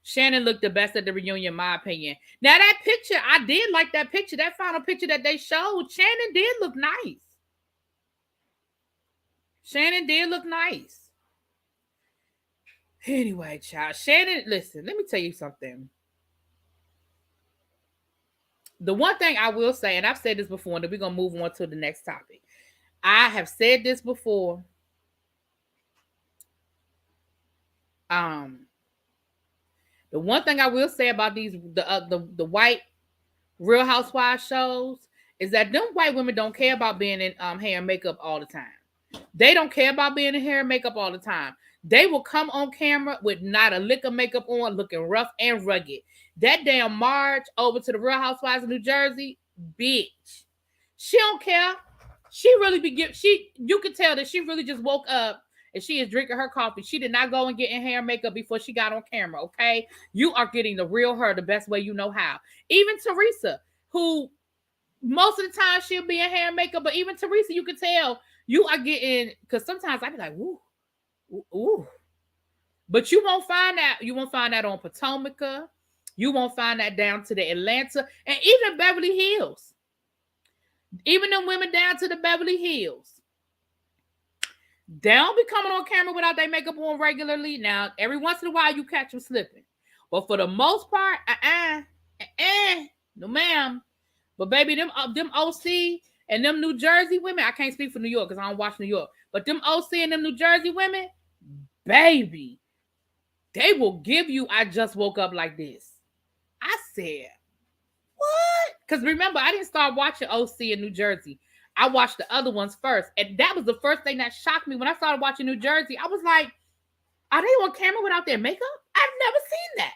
Shannon looked the best at the reunion, in my opinion. Now that picture, I did like that picture. That final picture that they showed, Shannon did look nice. Shannon did look nice. Anyway, child, Shannon, listen, let me tell you something. The one thing I will say, and I've said this before, and then we're going to move on to the next topic. I have said this before. The one thing I will say about the white Real Housewives shows is that them white women don't care about being in hair and makeup all the time. They don't care about being in hair and makeup all the time. They will come on camera with not a lick of makeup on, looking rough and rugged. That damn Marge over to the Real Housewives of New Jersey, bitch. She don't care. She really you could tell that she really just woke up and she is drinking her coffee. She did not go and get in hair and makeup before she got on camera, okay? You are getting the real her the best way you know how. Even Teresa, who most of the time she'll be in hair and makeup, but even Teresa, you could tell you are getting, because sometimes I'd be like, ooh, ooh, ooh. But you won't find that. You won't find that on Potomac. You won't find that down to the Atlanta and even Beverly Hills. Even them women down to the Beverly Hills. They don't be coming on camera without their makeup on regularly. Now, every once in a while, you catch them slipping. But for the most part, no ma'am. But baby, them OC and them New Jersey women, I can't speak for New York because I don't watch New York. But them OC and them New Jersey women, baby, they will give you, I just woke up like this. I said, what? Because remember, I didn't start watching OC in New Jersey. I watched the other ones first. And that was the first thing that shocked me when I started watching New Jersey. I was like, are they on camera without their makeup? I've never seen that.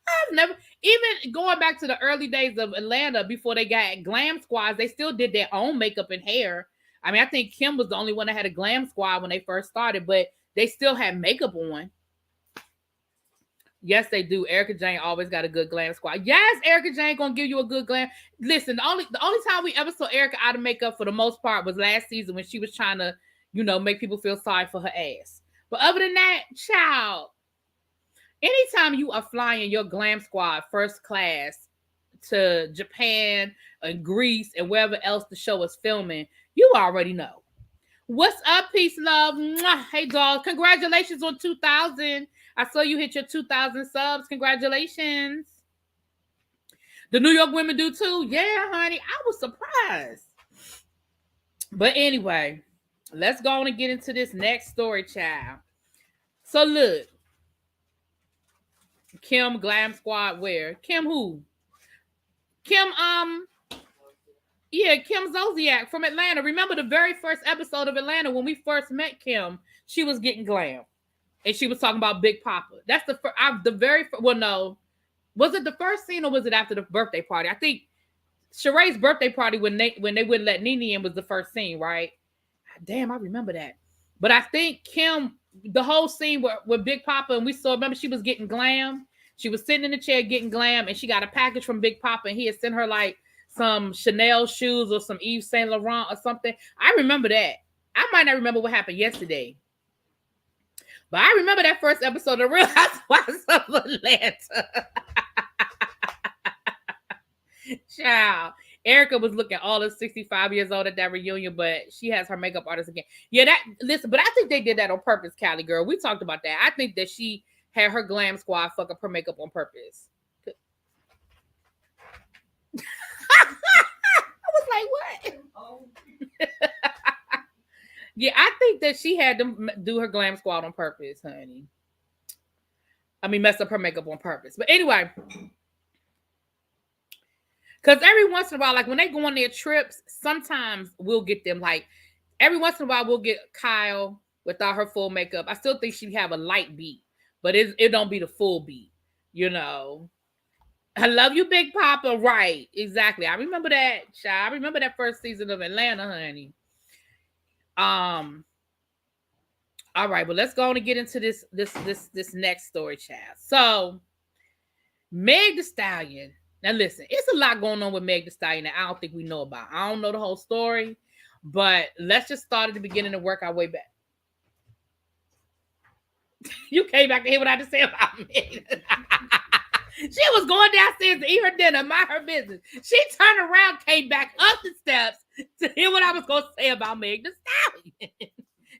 I've never, even going back to the early days of Atlanta before they got glam squads, they still did their own makeup and hair. I mean, I think Kim was the only one that had a glam squad when they first started, but they still had makeup on. Yes, they do. Erica Jane always got a good glam squad. Yes, Erica Jane gonna give you a good glam. Listen, the only time we ever saw Erica out of makeup for the most part was last season when she was trying to, make people feel sorry for her ass. But other than that, child, anytime you are flying your glam squad first class to Japan and Greece and wherever else the show is filming, you already know. What's up, peace, love? Mwah. Hey, dog. Congratulations on 2,000. I saw you hit your 2,000 subs. Congratulations. The New York women do too. Yeah, honey. I was surprised. But anyway, let's go on and get into this next story, child. So look. Kim Glam Squad where? Kim who? Kim, yeah, Kim Zolciak from Atlanta. Remember the very first episode of Atlanta when we first met Kim, she was getting glam. And she was talking about Big Papa. That's the very first, well, no. Was it the first scene or was it after the birthday party? I think Sheree's birthday party when they wouldn't let Nene in was the first scene, right? Damn, I remember that. But I think Kim, the whole scene with Big Papa, and we saw, remember she was getting glam? She was sitting in the chair getting glam, and she got a package from Big Papa, and he had sent her like some Chanel shoes or some Yves Saint Laurent or something. I remember that. I might not remember what happened yesterday. But I remember that first episode of Real Housewives of Atlanta. Child. Erica was looking all of 65 years old at that reunion, but she has her makeup artist again. Yeah, but I think they did that on purpose, Callie girl. We talked about that. I think that she had her glam squad fuck up her makeup on purpose. I was like, what? Yeah, I think that she had them do her glam squad on purpose, honey. I mean, mess up her makeup on purpose. But anyway, because every once in a while, like when they go on their trips, sometimes we'll get them, like every once in a while we'll get Kyle without her full makeup. I still think she'd have a light beat, but it don't be the full beat, I love you, Big Papa. Right, exactly. I remember that, child. I remember that first season of Atlanta, honey. All right, but let's go on and get into this next story, child. So, Meg the Stallion. Now, listen, it's a lot going on with Meg the Stallion that I don't think we know about. I don't know the whole story, but let's just start at the beginning and work our way back. You came back to hear what I had to say about Meg. She was going downstairs to eat her dinner, mind her business. She turned around, came back up the steps to hear what I was going to say about Meg the Stallion.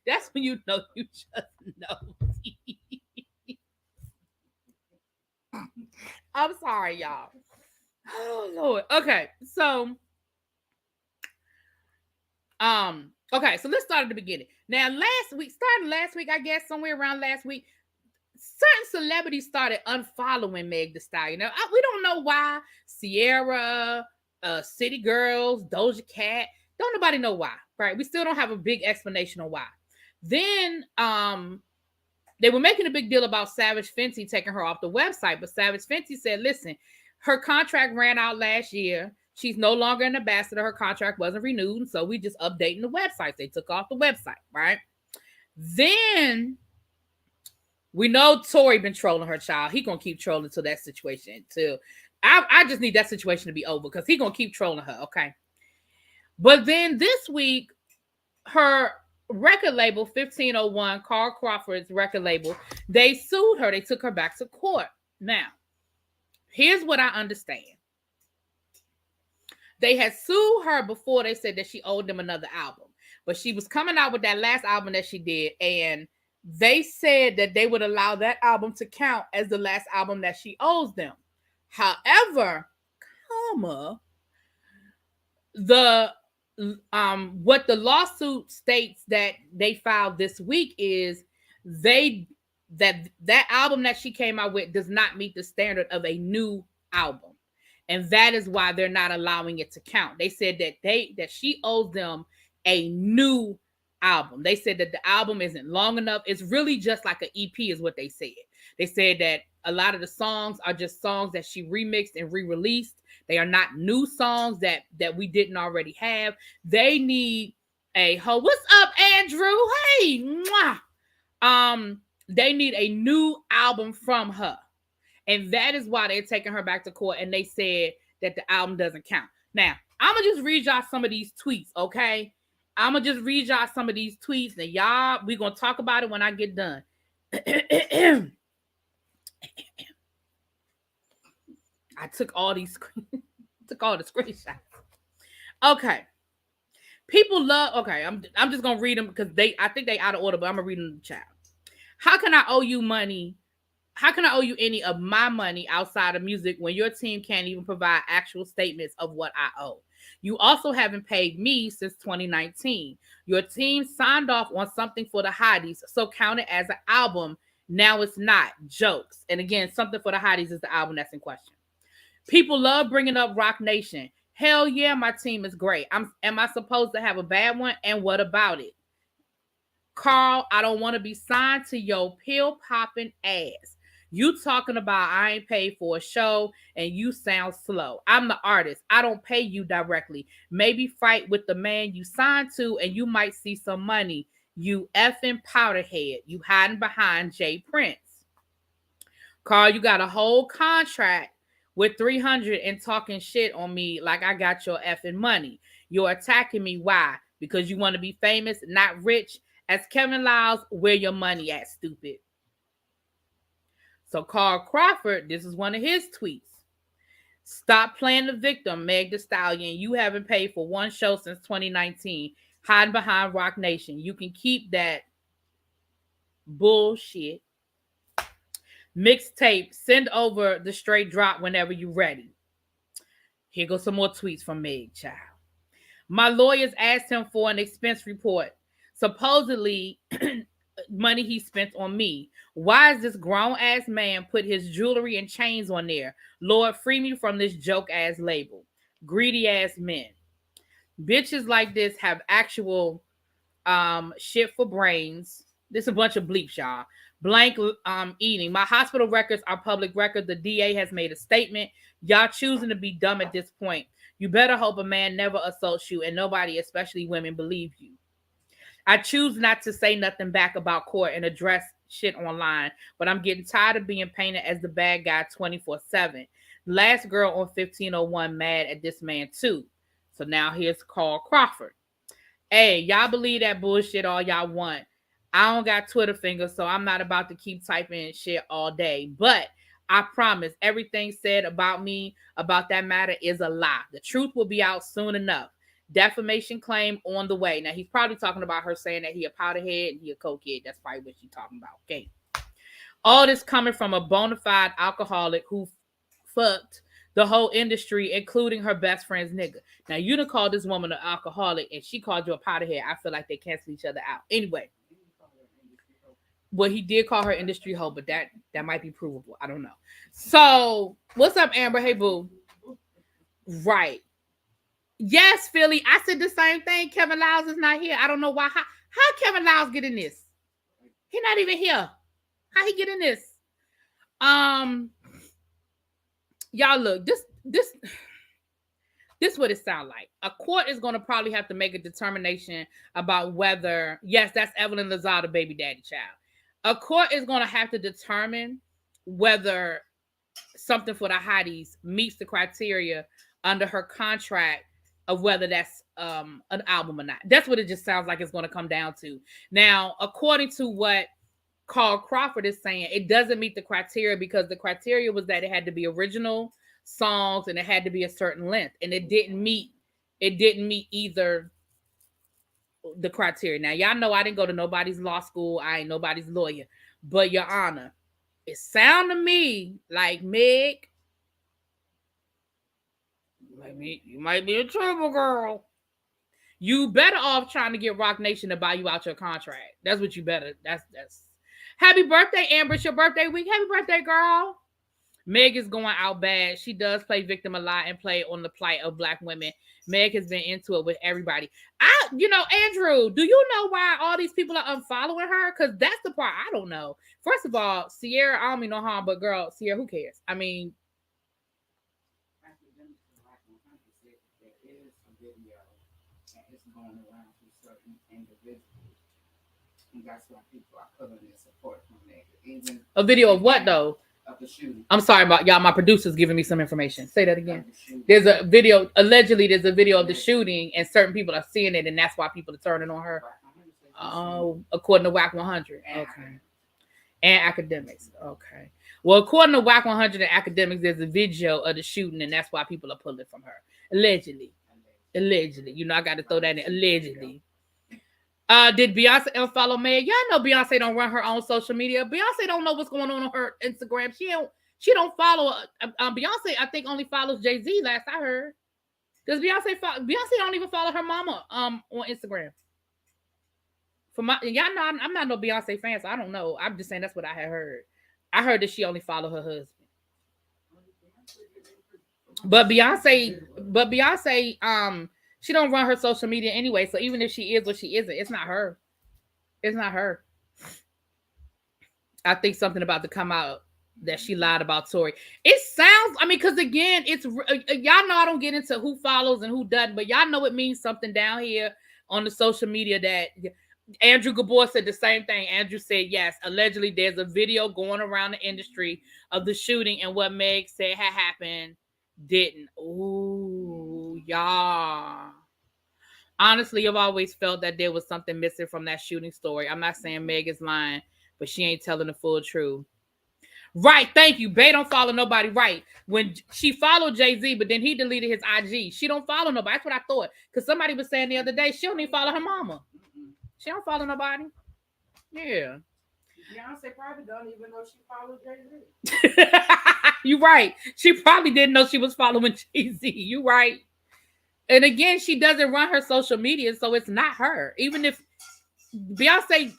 That's when you know you just know. I'm sorry, y'all. Oh, Lord. Okay, so okay, so let's start at the beginning. Now, starting last week, I guess, somewhere around last week, certain celebrities started unfollowing Meg the Stallion. Now, we don't know why. Sierra, City Girls, Doja Cat. Don't nobody know why, right? We still don't have a big explanation on why. Then they were making a big deal about Savage Fenty taking her off the website, but Savage Fenty said, listen, her contract ran out last year. She's no longer an ambassador. Her contract wasn't renewed, and so we just updating the website. They took off the website, right? Then we know Tory been trolling her, child. He gonna keep trolling till that situation too. I just need that situation to be over because he gonna keep trolling her, okay? But then this week, her record label, 1501, Carl Crawford's record label, they sued her. They took her back to court. Now, here's what I understand. They had sued her before they said that she owed them another album. But she was coming out with that last album that she did, and they said that they would allow that album to count as the last album that she owes them. However, what the lawsuit states that they filed this week is that album that she came out with does not meet the standard of a new album. and that is why they're not allowing it to count. They said that she owes them a new album. They said that the album isn't long enough. It's really just like an EP is what they said. They said that a lot of the songs are just songs that she remixed and re-released. They are not new songs that we didn't already have. They need a ho. What's up, Andrew? Hey, mwah. They need a new album from her. And that is why they're taking her back to court. And they said that the album doesn't count. Now, I'm going to just read y'all some of these tweets, okay? I'm going to just read y'all some of these tweets. And y'all, we're going to talk about it when I get done. I took all the screenshots. Okay. People love, okay, I'm just going to read them because I think they out of order, but I'm going to read them in the chat. How can I owe you money? How can I owe you any of my money outside of music when your team can't even provide actual statements of what I owe? You also haven't paid me since 2019. Your team signed off on something for the Hotties, so count it as an album. Now it's not. Jokes. And again, something for the Hotties is the album that's in question. People love bringing up RHOC Nation. Hell yeah, my team is great. Am I supposed to have a bad one? And what about it? Carl, I don't want to be signed to your pill-popping ass. You talking about I ain't paid for a show and you sound slow. I'm the artist. I don't pay you directly. Maybe fight with the man you signed to and you might see some money. You effing powderhead. You hiding behind Jay Prince. Carl, you got a whole contract with 300 and talking shit on me like I got your effing money. You're attacking me. Why? Because you want to be famous, not rich. As Kevin Lyles, where your money at, stupid? So Carl Crawford, this is one of his tweets. Stop playing the victim, Meg the Stallion. You haven't paid for one show since 2019. Hiding behind RHOC Nation. You can keep that bullshit. Mixtape. Send over the straight drop whenever you're ready. Here goes some more tweets from Meg, child. My lawyers asked him for an expense report. Supposedly, money he spent on me. Why is this grown-ass man put his jewelry and chains on there? Lord, free me from this joke-ass label. Greedy-ass men. Bitches like this have actual shit for brains. This a bunch of bleeps, y'all. Blank eating. My hospital records are public record. The DA has made a statement. Y'all choosing to be dumb at this point. You better hope a man never assaults you and nobody, especially women, believe you. I choose not to say nothing back about court and address shit online, but I'm getting tired of being painted as the bad guy 24/7. Last girl on 1501 mad at this man too. So now here's Carl Crawford. Hey, y'all believe that bullshit all y'all want. I don't got Twitter fingers, so I'm not about to keep typing shit all day. But I promise everything said about me, about that matter, is a lie. The truth will be out soon enough. Defamation claim on the way. Now, he's probably talking about her saying that he a powderhead and he a cokehead. That's probably what she's talking about. Okay. All this coming from a bona fide alcoholic who fucked the whole industry, including her best friend's nigga. Now, you done called this woman an alcoholic and she called you a powderhead. I feel like they cancel each other out. Anyway. Well, he did call her industry hoe, but that might be provable. I don't know. So, what's up, Amber? Hey, boo. Right. Yes, Philly. I said the same thing. Kevin Lyles is not here. I don't know why. How Kevin Lyles get in this? He's not even here. How he get in this? Y'all look. This what it sounds like. A court is going to probably have to make a determination about whether, yes, that's Evelyn Lozada, baby daddy child. A court is going to have to determine whether something for the Hotties meets the criteria under her contract of whether that's an album or not. That's what it just sounds like it's going to come down to. Now, according to what Carl Crawford is saying, it doesn't meet the criteria because the criteria was that it had to be original songs and it had to be a certain length, and it didn't meet either the criteria. Now, y'all know I didn't go to nobody's law school. I ain't nobody's lawyer. But, Your Honor, it sounded to me like Meg, you might be in trouble, girl. You better off trying to get RHOC Nation to buy you out your contract. That's what you better. That's. Happy birthday, Amber. It's your birthday week. Happy birthday, girl. Meg is going out bad. She does play victim a lot and play on the plight of Black women. Meg has been into it with everybody. Andrew, do you know why all these people are unfollowing her? Because that's the part I don't know. First of all, Sierra, I don't mean no harm, but girl, Sierra, who cares? I mean, going around to certain individuals. And that's why people are putting their support from there. Even a video of what though? Of the shooting. I'm sorry about y'all. My producer's giving me some information. Say that again. There's a video. Allegedly, there's a video of the shooting, and certain people are seeing it, and that's why people are turning on her. According to WAC 100. Okay. And academics. Okay. Well, according to WAC 100 and academics, there's a video of the shooting, and that's why people are pulling from her. Allegedly. Allegedly. I got to throw that in. Allegedly. Did Beyonce unfollow Meg? Y'all know Beyonce don't run her own social media. Beyonce don't know what's going on her Instagram. She don't follow. Beyonce, I think, only follows Jay-Z. Last I heard. Does Beyonce follow? Beyonce don't even follow her mama on Instagram. Y'all know I'm not no Beyonce fan, so I don't know. I'm just saying that's what I had heard. I heard that she only follow her husband. But Beyonce, she don't run her social media anyway. So even if she is or she isn't, it's not her. It's not her. I think something about to come out that she lied about Tory. It sounds, because again, it's y'all know I don't get into who follows and who doesn't, but y'all know it means something down here on the social media that Andrew Gabor said the same thing. Andrew said, yes, allegedly there's a video going around the industry of the shooting, and what Meg said had happened didn't. Ooh, y'all. Honestly, I've always felt that there was something missing from that shooting story. I'm not saying Meg is lying, but she ain't telling the full truth. Right, thank you. Bae don't follow nobody. Right. When she followed Jay-Z, but then he deleted his IG. She don't follow nobody. That's what I thought. Because somebody was saying the other day, she don't even follow her mama. She don't follow nobody. Yeah. Beyonce probably don't even know she followed Jay-Z. You right. She probably didn't know she was following Jay-Z. You right. And again, she doesn't run her social media, so it's not her. Even if Beyonce's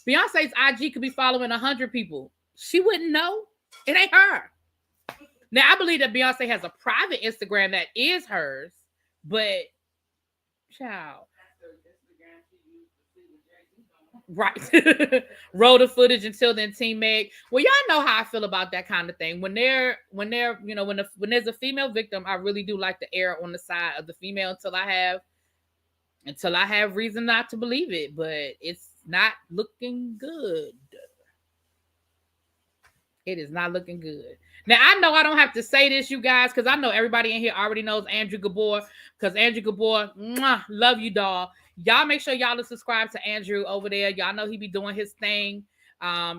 IG could be following 100 people, she wouldn't know. It ain't her. Now, I believe that Beyonce has a private Instagram that is hers, but child. Right. Roll the footage until then, Team Meg. Well, y'all know how I feel about that kind of thing. When there's a female victim, I really do like to err on the side of the female until I have reason not to believe it. But it's not looking good. It is not looking good. Now, I know I don't have to say this, you guys, because I know everybody in here already knows Andrew Gabor. Because Andrew Gabor, love you, dog. Y'all make sure y'all are subscribed to Andrew over there. Y'all know he be doing his thing.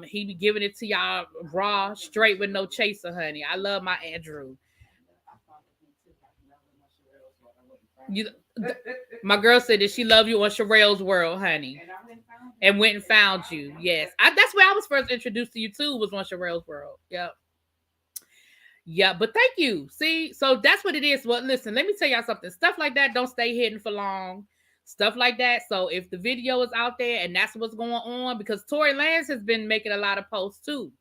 He be giving it to y'all raw, straight with no chaser, honey. I love my Andrew. My girl said that she love you on Sherelle's World, honey. And went and found you. Yes. That's where I was first introduced to you too, was on Sherelle's World. Yep. Yeah, but thank you. See, so that's what it is. Well, listen, let me tell y'all something. Stuff like that don't stay hidden for long. Stuff like that. So if the video is out there and that's what's going on, because Tory Lanez has been making a lot of posts too.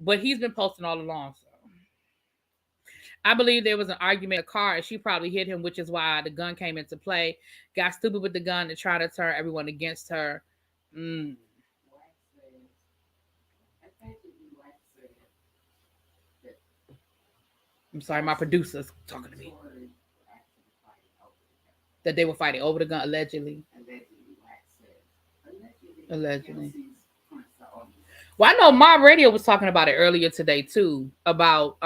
But he's been posting all along. So I believe there was an argument in the car and she probably hit him, which is why the gun came into play. Got stupid with the gun to try to turn everyone against her. I'm sorry, my producer's talking to me. That they were fighting over the gun, allegedly. Allegedly. Well, I know Mob Radio was talking about it earlier today too, about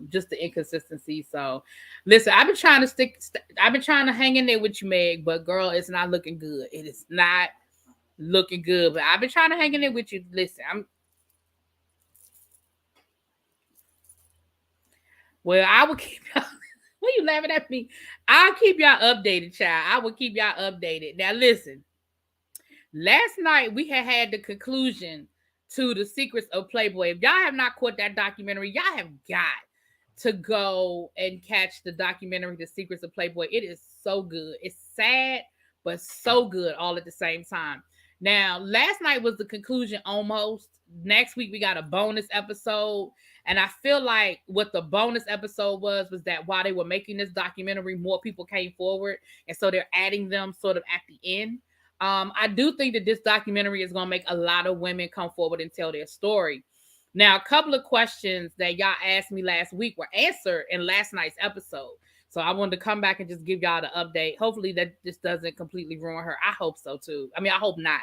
just the inconsistency. So, listen, I've been trying to hang in there with you, Meg, but girl, it's not looking good. It is not looking good. But I've been trying to hang in there with you. Listen, Well, I will keep y'all. What are you laughing at me? I'll keep y'all updated, child. I will keep y'all updated. Now, listen. Last night, we had the conclusion to The Secrets of Playboy. If y'all have not caught that documentary, y'all have got to go and catch the documentary, The Secrets of Playboy. It is so good. It's sad, but so good all at the same time. Now, last night was the conclusion almost. Next week, we got a bonus episode. And I feel like what the bonus episode was that while they were making this documentary, more people came forward. And so they're adding them sort of at the end. I do think that this documentary is going to make a lot of women come forward and tell their story. Now, a couple of questions that y'all asked me last week were answered in last night's episode. So I wanted to come back and just give y'all the update. Hopefully that this doesn't completely ruin her. I hope so too. I mean, I hope not.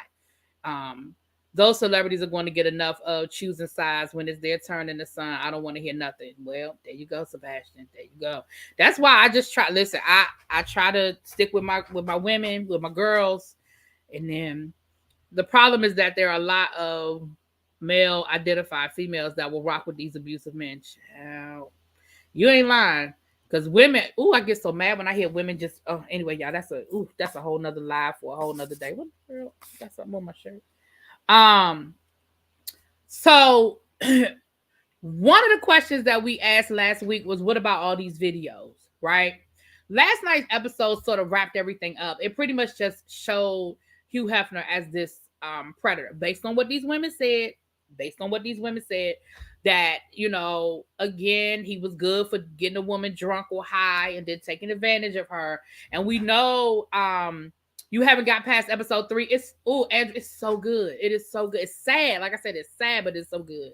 Those celebrities are going to get enough of choosing sides when it's their turn in the sun. I don't want to hear nothing. Well, there you go, Sebastian. There you go. That's why I just try. Listen, I try to stick with my women, with my girls, and then the problem is that there are a lot of male identified females that will rock with these abusive men. Child, you ain't lying. Because women, I get so mad when I hear women just, anyway, y'all, that's a whole nother live for a whole nother day. What the hell? Got something on my shirt. So one of the questions that we asked last week was, what about all these videos, right? Last night's episode sort of wrapped everything up. It pretty much just showed Hugh Hefner as this predator based on what these women said, that, again, he was good for getting a woman drunk or high and then taking advantage of her. And we know you haven't got past episode 3. And it's so good. It is so good. It's sad. Like I said, it's sad, but it's so good.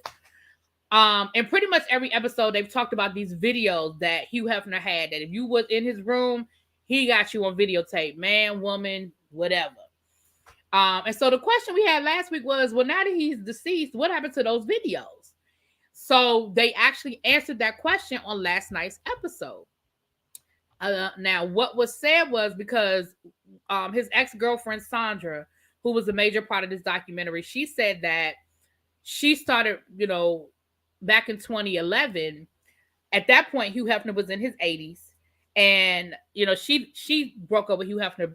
And pretty much every episode they've talked about these videos that Hugh Hefner had, that if you was in his room, he got you on videotape, man, woman, whatever. And so the question we had last week was, well, now that he's deceased, what happened to those videos? So they actually answered that question on last night's episode. Now, what was said was because his ex-girlfriend, Sandra, who was a major part of this documentary, she said that she started, back in 2011. At that point, Hugh Hefner was in his 80s. And, she broke up with Hugh Hefner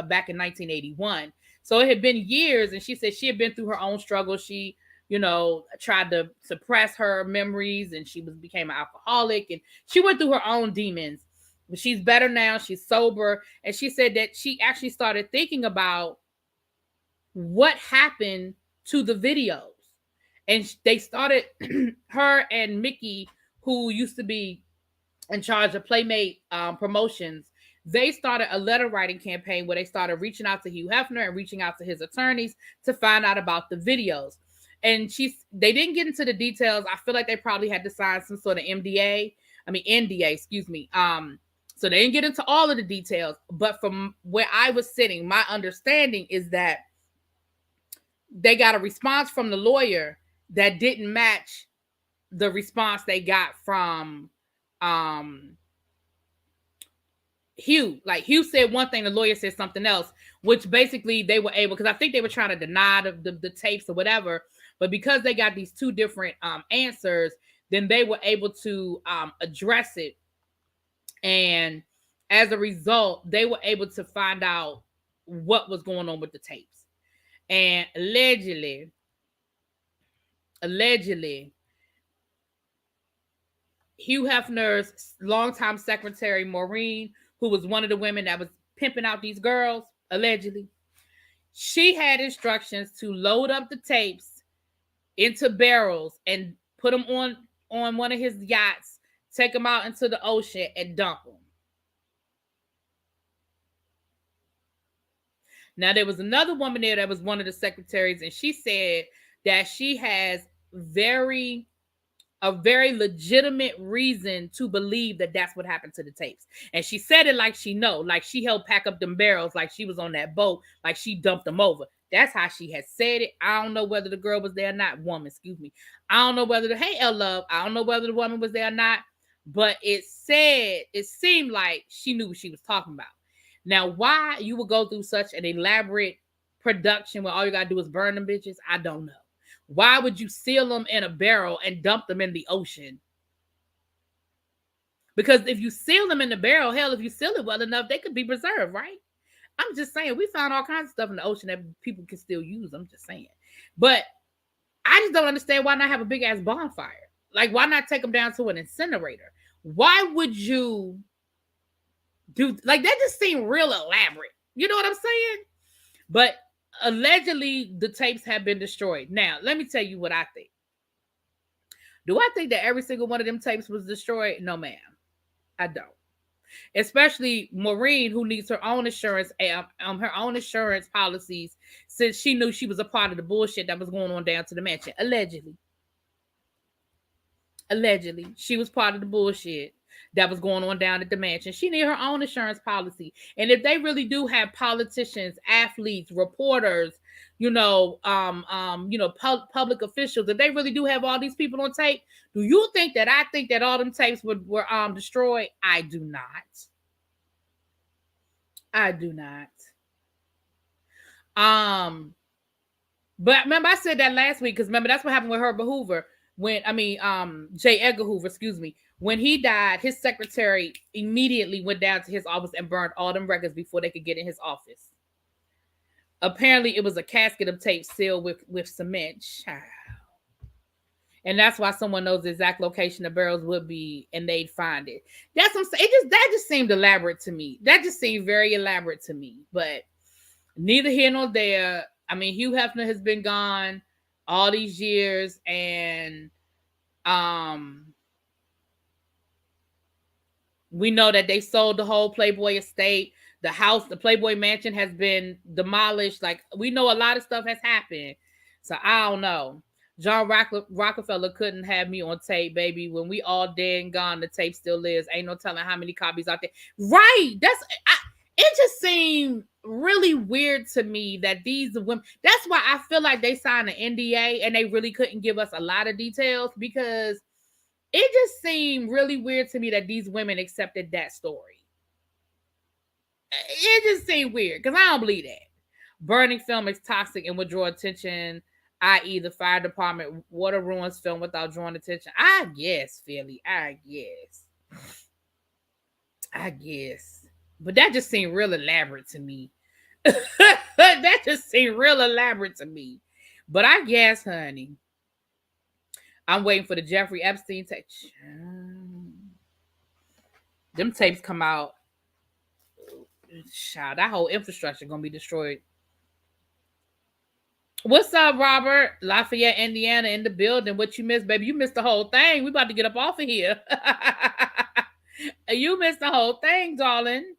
back in 1981. So it had been years. And she said she had been through her own struggle. She, tried to suppress her memories, and she became an alcoholic, and she went through her own demons. But she's better now. She's sober. And she said that she actually started thinking about what happened to the videos. And they started, her and Mickey, who used to be in charge of Playmate promotions, they started a letter writing campaign where they started reaching out to Hugh Hefner and reaching out to his attorneys to find out about the videos. And they didn't get into the details. I feel like they probably had to sign some sort of NDA, excuse me. So they didn't get into all of the details. But from where I was sitting, my understanding is that they got a response from the lawyer that didn't match the response they got from Hugh. Like, Hugh said one thing, the lawyer said something else, which basically they were able, because I think they were trying to deny the tapes or whatever, but because they got these two different answers, then they were able to address it. And as a result, they were able to find out what was going on with the tapes. And allegedly, Hugh Hefner's longtime secretary, Maureen, who was one of the women that was pimping out these girls, allegedly, she had instructions to load up the tapes into barrels and put them on one of his yachts, take them out into the ocean and dump them. Now, there was another woman there that was one of the secretaries, and she said that she has a very legitimate reason to believe that that's what happened to the tapes. And she said it like she know, like she helped pack up them barrels, like she was on that boat, like she dumped them over. That's how she had said it. I don't know whether the girl was there or not. Woman, excuse me. I don't know whether hey, L-Love, I don't know whether the woman was there or not, but it seemed like she knew what she was talking about. Now, why you would go through such an elaborate production when all you gotta do is burn them bitches, I don't know. Why would you seal them in a barrel and dump them in the ocean? Because if you seal them in the barrel, hell, if you seal it well enough, they could be preserved, right? I'm just saying, we found all kinds of stuff in the ocean that people can still use. I'm just saying. But I just don't understand why not have a big ass bonfire. Like, why not take them down to an incinerator? Why would you do, like, that just seemed real elaborate. You know what I'm saying? But allegedly, the tapes have been destroyed. Now, let me tell you what I think. Do I think that every single one of them tapes was destroyed? No, ma'am. I don't. Especially Maureen, who needs her own insurance policies, since she knew she was a part of the bullshit that was going on down to the mansion. Allegedly, she was part of the bullshit that was going on down at the mansion. She needed her own insurance policy. And if they really do have politicians, athletes, reporters, public officials, if they really do have all these people on tape, do you think that I think that all them tapes were destroyed? I do not. I do not. But remember, I said that last week because remember that's what happened with Herbert Hoover J. Edgar Hoover, excuse me. When he died, his secretary immediately went down to his office and burned all them records before they could get in his office. Apparently, it was a casket of tape sealed with cement. Child. And that's why someone knows the exact location the barrels would be, and they'd find it. That's what I'm saying. That just seemed elaborate to me. That just seemed very elaborate to me. But neither here nor there. I mean, Hugh Hefner has been gone all these years, and we know that they sold the whole Playboy estate. The house, the Playboy mansion, has been demolished. Like, we know a lot of stuff has happened. So I don't know. John Rockefeller couldn't have me on tape, baby. When we all dead and gone, the tape still lives. Ain't no telling how many copies out there. Right. It just seemed really weird to me that these women, that's why I feel like they signed an NDA and they really couldn't give us a lot of details, because it just seemed really weird to me that these women accepted that story. It just seemed weird because I don't believe that. Burning film is toxic and would draw attention, i.e. the fire department. Water ruins film without drawing attention. I guess, Philly. I guess. But that just seemed real elaborate to me. That just seemed real elaborate to me. But I guess, honey, I'm waiting for the Jeffrey Epstein tape. Them tapes come out. Child, that whole infrastructure gonna be destroyed. What's up, Robert? Lafayette, Indiana, in the building. What you missed, baby? You missed the whole thing. We about to get up off of here. You missed the whole thing, darling.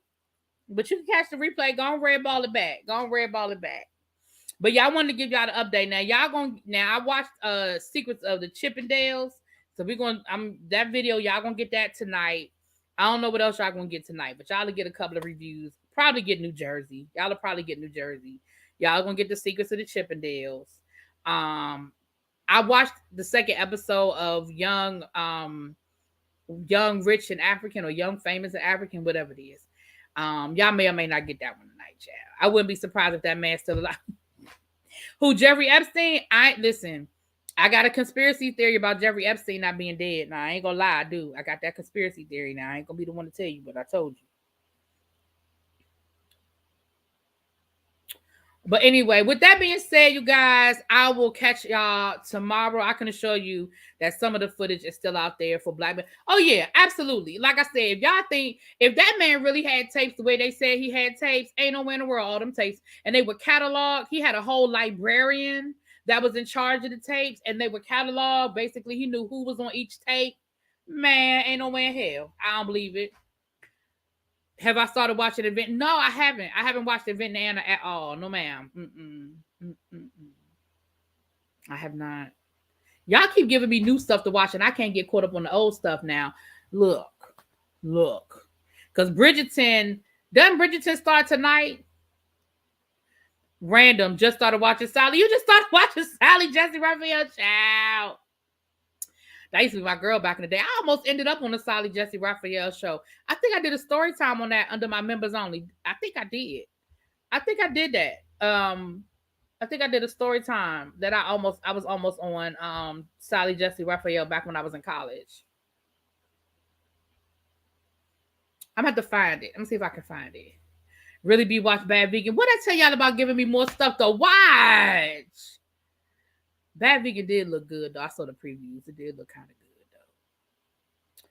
But you can catch the replay. Go on, red ball it back. But y'all wanted to give y'all the update. Now I watched Secrets of the Chippendales. So we're going that video, y'all gonna get that tonight. I don't know what else y'all gonna get tonight, but y'all will get a couple of reviews. Probably get New Jersey. Y'all will probably get New Jersey. Y'all gonna get the Secrets of the Chippendales. I watched the second episode of Young Rich and African, or Young Famous and African, whatever it is. Y'all may or may not get that one tonight, child. I wouldn't be surprised if that man's still alive. Who, Jeffrey Epstein? I got a conspiracy theory about Jeffrey Epstein not being dead. Now, I ain't gonna lie, I do. I got that conspiracy theory now. I ain't gonna be the one to tell you, but I told you. But anyway, with that being said, you guys, I will catch y'all tomorrow. I can assure you that some of the footage is still out there for Black men. Oh, yeah, absolutely. Like I said, if y'all think, if that man really had tapes the way they said he had tapes, ain't nowhere in the world all them tapes. And they were cataloged. He had a whole librarian that was in charge of the tapes, and they were cataloged. Basically, he knew who was on each tape. Man, ain't nowhere in hell. I don't believe it. Have I started watching Event? No, I haven't. I haven't watched Event Nana at all. No, ma'am. I have not. Y'all keep giving me new stuff to watch, and I can't get caught up on the old stuff now. Look. Because Bridgerton, doesn't Bridgerton start tonight? Random, just started watching Sally. You just started watching Sally Jesse Raphael, child. That used to be my girl back in the day. I almost ended up on the Sally Jesse Raphael show. I think I did a story time on that under my members only. I think I did that. I think I did a story time that I was almost on Sally Jesse Raphael back when I was in college. I'm gonna have to find it. Let me see if I can find it. Really be watch Bad Vegan. What I tell y'all about giving me more stuff to watch? Bad Vegan did look good, though. I saw the previews. It did look kind of good, though.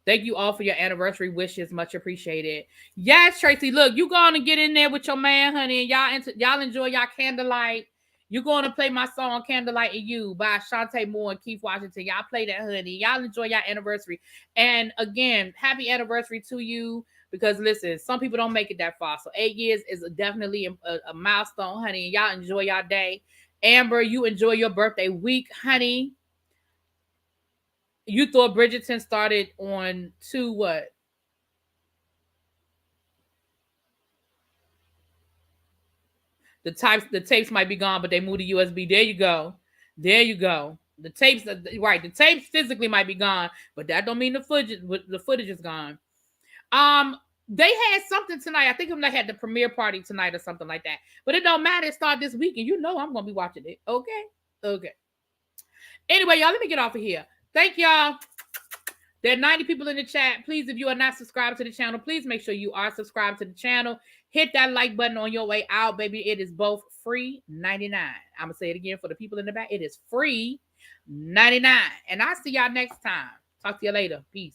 Thank you all for your anniversary wishes. Much appreciated. Yes, Tracy. Look, you going to get in there with your man, honey, and y'all enjoy y'all candlelight. You're going to play my song Candlelight and You by Shantae Moore and Keith Washington. Y'all play that, honey. Y'all enjoy your anniversary. And again, happy anniversary to you. Because listen, some people don't make it that far. So 8 years is definitely a milestone, honey. And y'all enjoy your day. Amber, you enjoy your birthday week, honey. You thought Bridgerton started on 2 what? The tapes might be gone, but they moved the USB. There you go. There you go. The tapes, right? The tapes physically might be gone, but that don't mean the footage is gone. They had something tonight. I think they had the premiere party tonight or something like that. But it don't matter. It started this weekend. You know I'm gonna be watching it. Okay. Okay. Anyway, y'all, let me get off of here. Thank y'all. There are 90 people in the chat. Please, if you are not subscribed to the channel, please make sure you are subscribed to the channel. Hit that like button on your way out, baby. It is both free 99. I'm going to say it again for the people in the back. It is free 99. And I'll see y'all next time. Talk to you later. Peace.